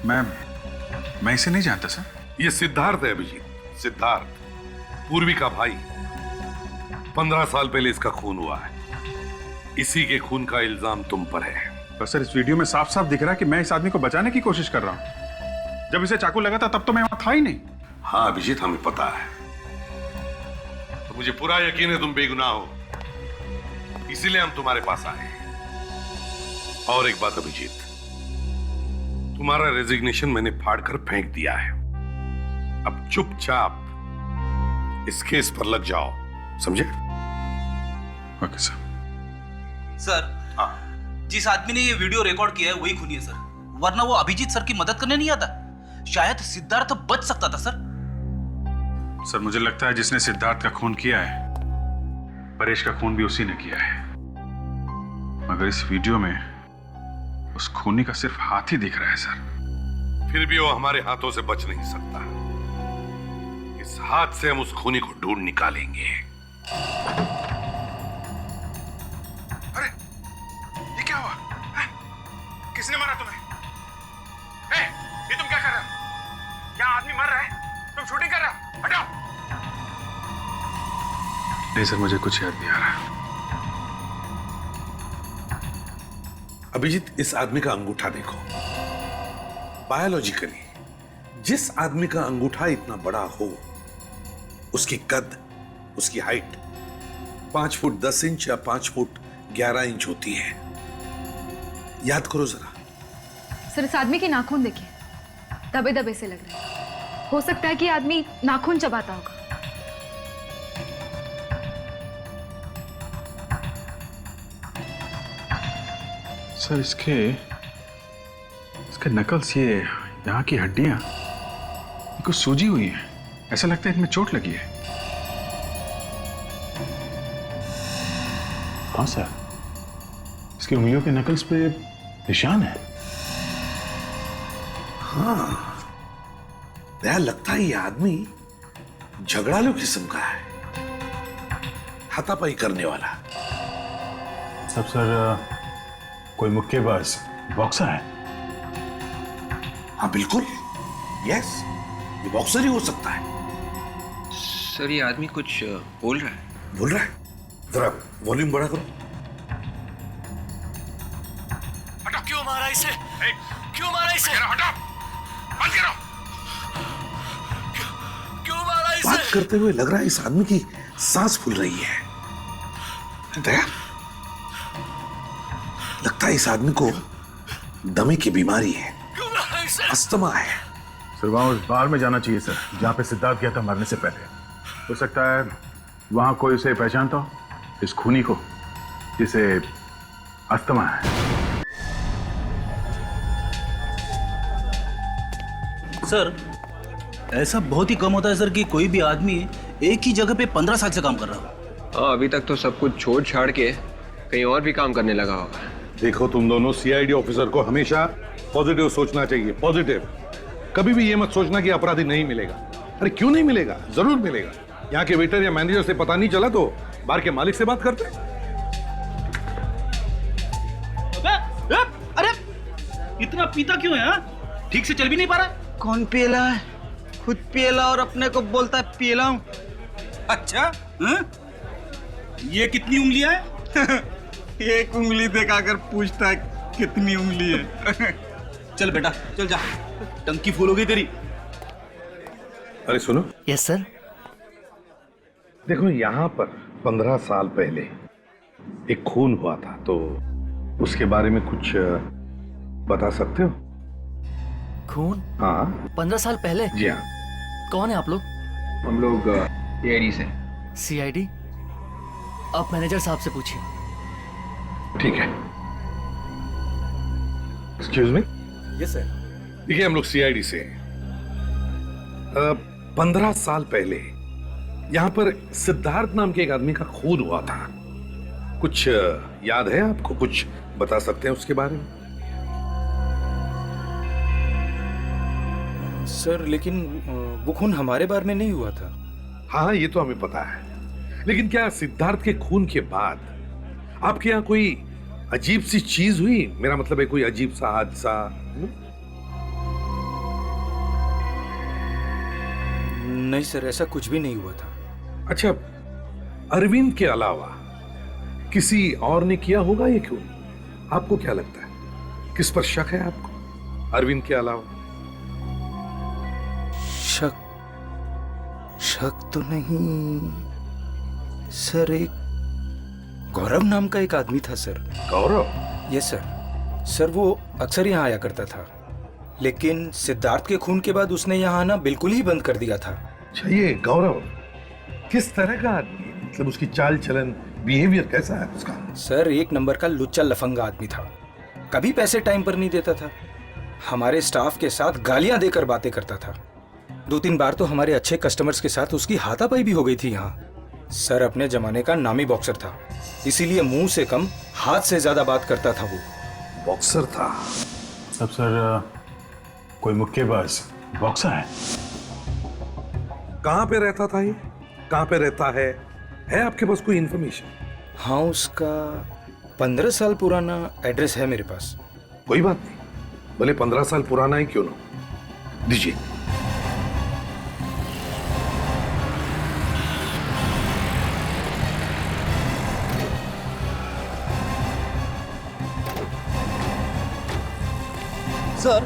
मैं इसे नहीं जानता सर। ये सिद्धार्थ है अभिजीत, सिद्धार्थ, पूर्वी का भाई। 15 साल पहले इसका खून हुआ है। इसी के खून का इल्जाम तुम पर है। पर सर, इस वीडियो में साफ साफ दिख रहा है कि मैं इस आदमी को बचाने की कोशिश कर रहा हूं। जब इसे चाकू लगा था तब तो मैं वहां था ही नहीं। हाँ अभिजीत, हमें पता है। तो मुझे पूरा यकीन है तुम बेगुनाह हो, इसीलिए हम तुम्हारे पास आए हैं। और एक बात अभिजीत, तुम्हारा रेजिग्नेशन मैंने फाड़कर फेंक दिया है। अब चुपचाप इस केस पर लग जाओ, समझे? Okay sir. सर, जिस आदमी ने ये वीडियो रिकॉर्ड किया है वही खूनी है सर, वरना वो अभिजीत सर की मदद करने नहीं आता। शायद सिद्धार्थ बच सकता था सर। सर, मुझे लगता है जिसने सिद्धार्थ का खून किया है, परेश का खून भी उसी ने किया है। मगर इस वीडियो में उस खूनी का सिर्फ हाथ ही दिख रहा है सर। फिर भी वो हमारे हाथों से बच नहीं सकता। इस हाथ से हम उस खूनी को ढूंढ निकालेंगे। अरे, ये क्या हुआ? किसने मारा तुम्हें? ये तुम क्या कर रहे हो? क्या आदमी मर रहा है? तुम शूटिंग कर रहे हो? हटाओ! नहीं सर, मुझे कुछ याद नहीं आ रहा। अभिजीत, इस आदमी का अंगूठा देखो। बायोलॉजिकली जिस आदमी का अंगूठा इतना बड़ा हो, उसकी कद, उसकी हाइट 5 फुट 10 इंच या 5 फुट 11 इंच होती है। याद करो जरा। सर इस आदमी के नाखून देखिए, दबे दबे से लग रहे हैं। हो सकता है कि आदमी नाखून चबाता होगा। सर, इसके नकल्स, ये यहाँ की हड्डियां कुछ सूजी हुई हैं। ऐसा लगता है इनमें चोट लगी है। हाँ सर, इसकी उंगलियों के नकल्स पे निशान है। हाँ, यार लगता है ये आदमी झगड़ालू किस्म का है, हाथापाई करने वाला। सब सर, कोई मुक्केबाज, बॉक्सर है? हाँ बिल्कुल, यस, ये बॉक्सर ही हो सकता है। सर, ये आदमी कुछ बोल रहा है। बोल रहा है? जरा वॉल्यूम बड़ा करो। हटाओ! क्यों मारा इसे? क्यों मारा इसे? हटाओ! बंद करो! क्यों मारा इसे? बात करते हुए लग रहा है इस आदमी की सांस फूल रही है। दया, लगता है इस आदमी को दमे की बीमारी है, अस्थमा है। सर, वहां उस बार में जाना चाहिए सर, जहां पे सिद्धार्थ गया था मरने से पहले। हो सकता है वहां कोई उसे पहचानता हो, इस खूनी को जिसे अस्थमा है। सर, ऐसा बहुत ही कम होता है सर कि कोई भी आदमी एक ही जगह पे 15 साल से काम कर रहा हो। हाँ, अभी तक तो सब कुछ छोड़ छाड़ के कहीं और भी काम करने लगा होगा। देखो तुम दोनों, सीआईडी ऑफिसर को हमेशा पॉजिटिव सोचना चाहिए, पॉजिटिव। कभी भी ये मत सोचना कि अपराधी नहीं मिलेगा। अरे क्यों नहीं मिलेगा, जरूर मिलेगा। यहाँ के वेटर या मैनेजर से पता नहीं चला तो बार के मालिक से बात करते। अरे इतना पीता क्यों है? हाँ? ठीक से चल भी नहीं पा रहा। कौन पियला है? खुद पियला और अपने को बोलता है पियला हूं। अच्छा, ये कितनी उंगलियां है? एक उंगली दिखाकर पूछता है कितनी उंगली है। चल बेटा, चल जा, टंकी फुल हो गई तेरी। अरे सुनो। Yes sir. देखो, यहाँ पर 15 साल पहले एक खून हुआ था, तो उसके बारे में कुछ बता सकते हो? खून? हाँ। 15 साल पहले? जी हाँ। कौन है आप लोग? हम लोग सीआईडी से। सीआईडी? आप मैनेजर साहब से पूछिए। ठीक है। Excuse me. Yes sir. देखिए, हम लोग सीआईडी से 15 साल पहले यहाँ पर सिद्धार्थ नाम के एक आदमी का खून हुआ था। कुछ याद है आपको? कुछ बता सकते हैं उसके बारे में? सर, लेकिन वो खून हमारे बारे में नहीं हुआ था। हाँ, ये तो हमें पता है, लेकिन क्या सिद्धार्थ के खून के बाद आपके यहाँ कोई अजीब सी चीज हुई? मेरा मतलब है कोई अजीब सा हादसा? नहीं सर, ऐसा कुछ भी नहीं हुआ था। अच्छा, अरविंद के अलावा किसी और ने किया होगा ये खून? आपको क्या लगता है, किस पर शक है आपको अरविंद के अलावा? शक तो नहीं सर, एक गौरव नाम का एक आदमी था sir. Gaurav? Yes sir. Sir, वो अक्सर यहाँ आया करता था, लेकिन सिद्धार्थ के खून के बाद उसने यहाँ आना बिल्कुल ही बंद कर दिया था। अच्छा, ये गौरव किस तरह का आदमी, मतलब उसकी चाल चलन, बिहेवियर कैसा है उसका? सर, एक नंबर का लुच्चा लफंगा आदमी था। कभी पैसे टाइम पर नहीं देता था, हमारे स्टाफ के साथ गालियां देकर बातें करता था। 2-3 बार तो हमारे अच्छे कस्टमर्स के साथ उसकी हाथापाई भी हो गई थी यहाँ। सर, अपने जमाने का नामी बॉक्सर था, इसीलिए मुंह से कम हाथ से ज्यादा बात करता था। वो बॉक्सर था? सब सर, कोई मुक्केबाज बॉक्सर है? कहाँ पे रहता था ये? कहाँ पे रहता है आपके पास कोई इंफॉर्मेशन? हाँ, उसका 15 साल पुराना एड्रेस है मेरे पास। कोई बात नहीं, भले 15 साल पुराना ही क्यों ना, दीजिए। सर,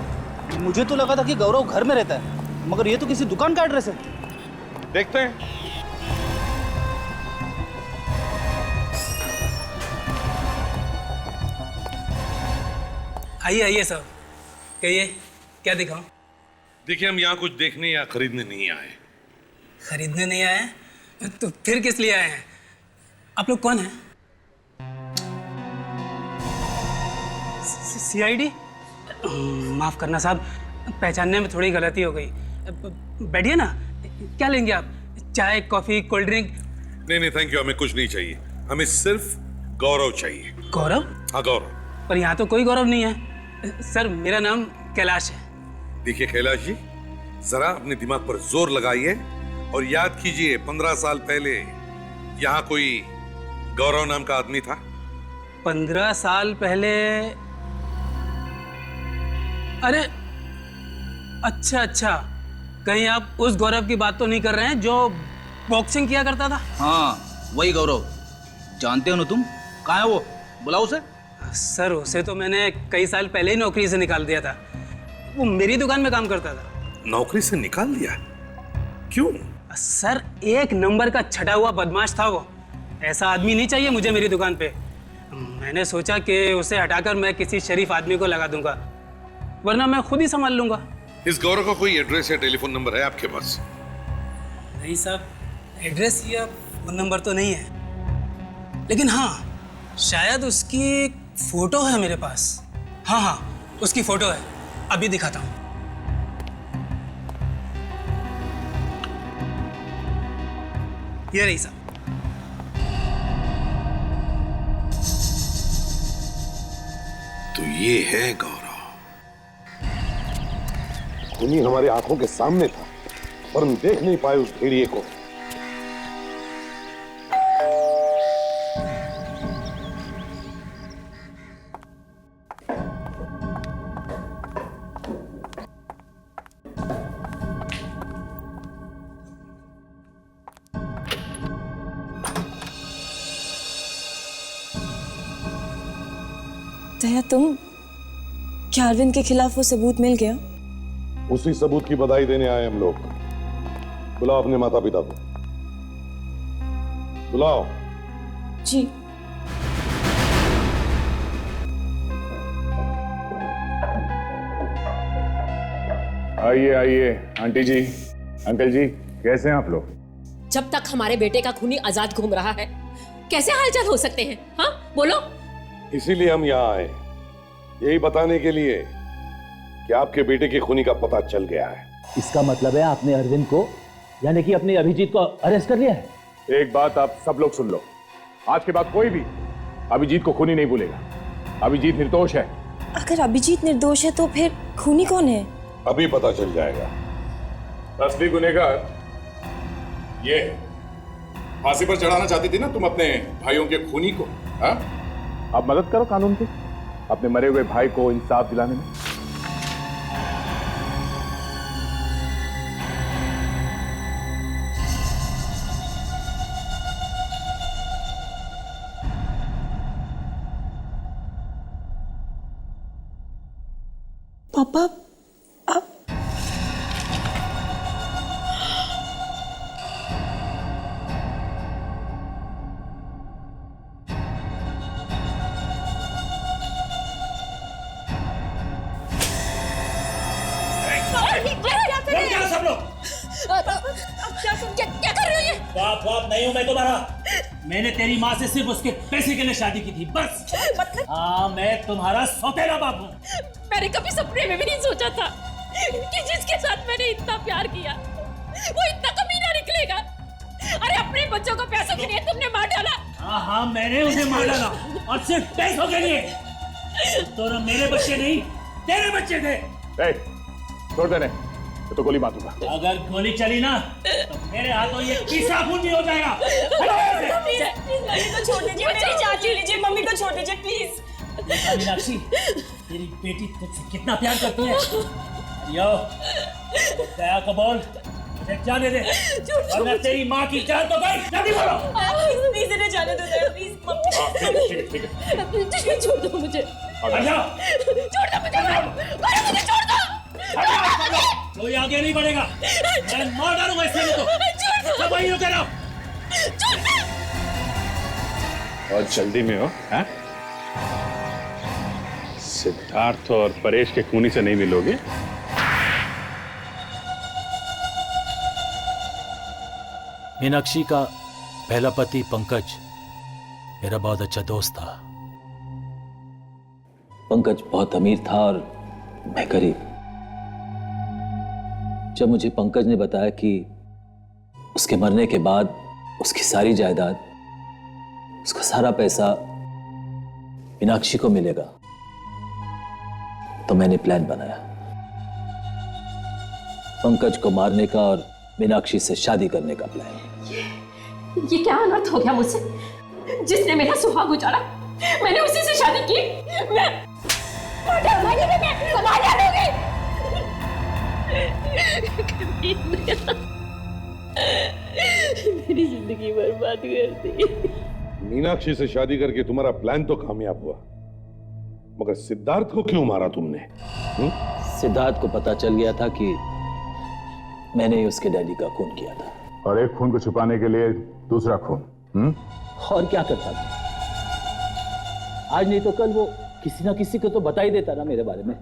मुझे तो लगा था कि गौरव घर में रहता है, मगर ये तो किसी दुकान का एड्रेस है। देखते हैं। आइए आइए साहब, कहिए क्या दिखाऊं? देखिए, हम यहाँ कुछ देखने या खरीदने नहीं आए। खरीदने नहीं आए? तो फिर किस लिए आए हैं? आप लोग कौन हैं? सीआईडी? माफ करना साहब, पहचानने में थोड़ी गलती हो गई। बैठिए ना, क्या लेंगे आप? चाय, कॉफी, कोल्ड ड्रिंक? नहीं, थैंक यू, हमें कुछ नहीं चाहिए, हमें सिर्फ गौरव चाहिए। गौरव? हाँ, गौरव। पर यहाँ तो कोई गौरव नहीं है। सर, मेरा नाम कैलाश है। देखिए कैलाश जी, जरा अपने दिमाग पर जोर लगाइए और याद कीजिए, 15 साल पहले यहाँ कोई गौरव नाम का आदमी था? 15 साल पहले? अरे अच्छा, कहीं आप उस गौरव की बात तो नहीं कर रहे हैं जो बॉक्सिंग किया करता था? हाँ, वही गौरव। जानते हो ना तुम? कहाँ है वो? बुलाओ उसे। सर, उसे तो मैंने कई साल पहले ही नौकरी से निकाल दिया था। वो मेरी दुकान में काम करता था। नौकरी से निकाल दिया? क्यों? सर, एक नंबर का छटा हुआ बदमाश था वो। ऐसा आदमी नहीं चाहिए मुझे मेरी दुकान पे। मैंने सोचा कि उसे हटाकर मैं किसी शरीफ आदमी को लगा दूंगा, वरना मैं खुद ही संभाल लूंगा। इस गौरव का कोई एड्रेस या टेलीफोन नंबर है आपके पास? नहीं साहब, एड्रेस या फोन नंबर तो नहीं है, लेकिन हाँ शायद उसकी एक फोटो है मेरे पास। हाँ हाँ उसकी फोटो है, अभी दिखाता हूँ। ये रही साहब। तो ये है गौरव। खूनी हमारे आंखों के सामने था, पर हम देख नहीं पाए उस भेड़िए को। दया, तुम क्या अरविंद के खिलाफ वो सबूत मिल गया? उसी सबूत की बधाई देने आए हम लोग। बुलाओ अपने माता पिता को, बुलाओ। जी। आइए आइए आंटी जी, अंकल जी, कैसे हैं आप लोग? जब तक हमारे बेटे का खूनी आजाद घूम रहा है, कैसे हालचाल हो सकते हैं? हाँ बोलो। इसीलिए हम यहाँ आए, यही बताने के लिए कि आपके बेटे के खूनी का पता चल गया है। इसका मतलब है आपने अरविंद को, यानी कि अपने अभिजीत को अरेस्ट कर लिया है? एक बात आप सब लोग सुन लो, आज के बाद कोई भी अभिजीत को खूनी नहीं भूलेगा। अभिजीत निर्दोष है। अगर अभिजीत निर्दोष है तो फिर खूनी कौन है? अभी पता चल जाएगा। असली गुनहगार ये है। फांसी पर चढ़ाना चाहती थी ना तुम अपने भाइयों के खूनी को, हाँ? अब मदद करो कानून की, अपने मरे हुए भाई को इंसाफ दिलाने में। पापा, क्या कर रहे हो ये? बाप नहीं हूं मैं तुम्हारा। मैंने तेरी माँ से सिर्फ उसके पैसे के लिए शादी की थी, बस। मतलब? हाँ, मैं तुम्हारा सौतेला बाप हूँ। मैंने कभी सपने में भी नहीं सोचा था कि जिसके साथ मैंने इतना प्यार किया वो इतना कमीना निकलेगा। अरे अपने बच्चों को पैसों के लिए तुमने मार डाला। हाँ, मैंने उन्हें मार डाला, और सिर्फ पैसों के लिए। तो ना मेरे बच्चे नहीं, तेरे बच्चे थे। छोड़ देने, तो गोली मारूंगा। अगर गोली चली ना तो मेरे हाथों ये पीसा खून भी हो जाएगा। मम्मी को छोड़ दीजिए, मेरी चाची लीजिए, मम्मी को छोड़ दीजिए प्लीज। मीनाक्षी, तेरी बेटी तुझसे कितना प्यार करती है। यो, दया को बोल, मुझे जाने दे, वरना तेरी माँ की जान तो गई। जल्दी बोलो। प्लीज इन्हें जाने दो दया, प्लीज मम्मी। छोड़ दो मुझे, छोड़ दो मुझे, छोड़ दो। कोई आगे नहीं बढ़ेगा, मैं मार डालूंगा इसलिए तो। सब वहीं रुके रहो। और जल्दी में हो, हैं? सिद्धार्थ और परेश के खूनी से नहीं मिलोगे? मीनाक्षी का पहला पति पंकज मेरा बहुत अच्छा दोस्त था। पंकज बहुत अमीर था और मैं गरीब। जब मुझे पंकज ने बताया कि उसके मरने के बाद उसकी सारी जायदाद, उसका सारा पैसा मीनाक्षी को मिलेगा, तो मैंने प्लान बनाया पंकज को मारने का और मीनाक्षी से शादी करने का प्लान। ये क्या अनर्थ हो गया मुझसे? जिसने मेरा सुहाग उजाड़ा, मैंने उसी से शादी की। मैं मेरी जिंदगी बर्बाद कर दी। मीनाक्षी से शादी करके तुम्हारा प्लान तो कामयाब हुआ, मगर सिद्धार्थ को क्यों मारा तुमने? सिद्धार्थ को पता चल गया था कि मैंने ही उसके डैडी का खून किया था। और एक खून को छुपाने के लिए दूसरा खून। और क्या करता था? आज नहीं तो कल वो किसी ना किसी को तो बता ही देता ना मेरे बारे में।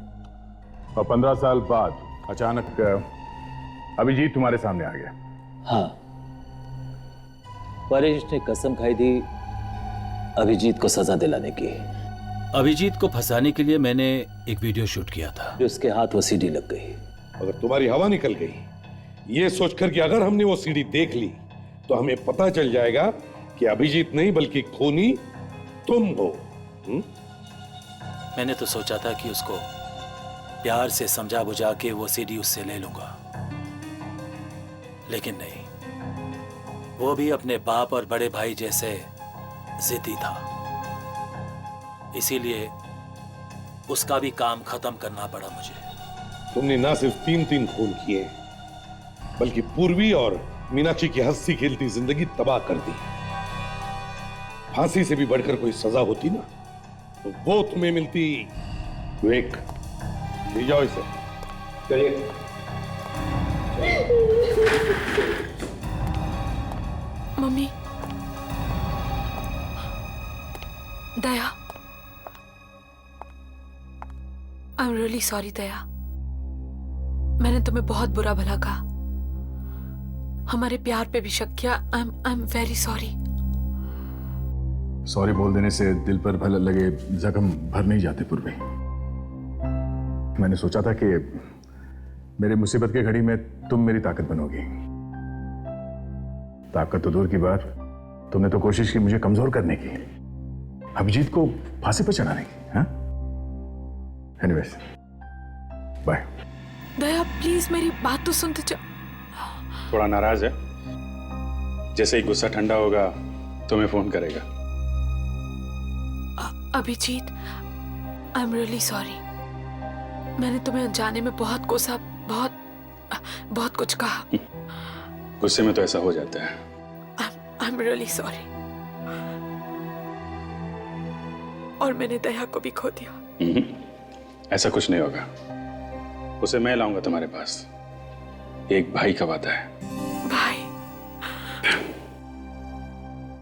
और 15 साल बाद अचानक अभिजीत तुम्हारे सामने आ गया। हाँ, परेश ने कसम खाई थी अभिजीत को सजा दिलाने की। अभिजीत को फंसाने के लिए मैंने एक वीडियो शूट किया था। उसके हाथ वो सीडी लग गई। अगर तुम्हारी हवा निकल गई ये सोचकर कि अगर हमने वो सीडी देख ली तो हमें पता चल जाएगा कि अभिजीत नहीं बल्कि खूनी तुम हो। मैंने तो सोचा था कि उसको प्यार से समझा बुझा के वो सीडी उससे ले लूंगा, लेकिन नहीं, वो भी अपने बाप और बड़े भाई जैसे जिद्दी था। इसीलिए उसका भी काम खत्म करना पड़ा मुझे। तुमने ना सिर्फ 3 खून किए बल्कि पूर्वी और मीनाक्षी की हंसी खेलती जिंदगी तबाह कर दी। फांसी से भी बढ़कर कोई सजा होती ना तो वो तुम्हें मिलती। विवेक, ले जाओ इसे। चलिए। Mummy, Daya, I am really sorry Daya. मैंने तुम्हें बहुत बुरा भला कहा, हमारे प्यार पे भी शक किया। I am very sorry. Sorry बोल देने से दिल पर भले लगे जख्म भर नहीं जाते पूर्वी। मैंने सोचा था कि मेरे मुसीबत की घड़ी में तुम मेरी ताकत बनोगी। ताकत तो दूर की बात, तुमने तो कोशिश की मुझे कमजोर करने की, अभिजीत को फांसी पर चढ़ाने की। हाँ, एनीवेज, बाय। दया प्लीज मेरी बात तो सुनते थोड़ा नाराज है, जैसे ही गुस्सा ठंडा होगा तुम्हें फोन करेगा। Abhijeet, I am really sorry. मैंने तुम्हें अनजाने में बहुत कोसा, बहुत कुछ कहा। गुस्से में तो ऐसा हो जाता है। आई एम रियली सॉरी। और मैंने दया को भी खो दिया। ऐसा कुछ नहीं होगा, उसे मैं लाऊंगा तुम्हारे पास। एक भाई का वादा है। भाई?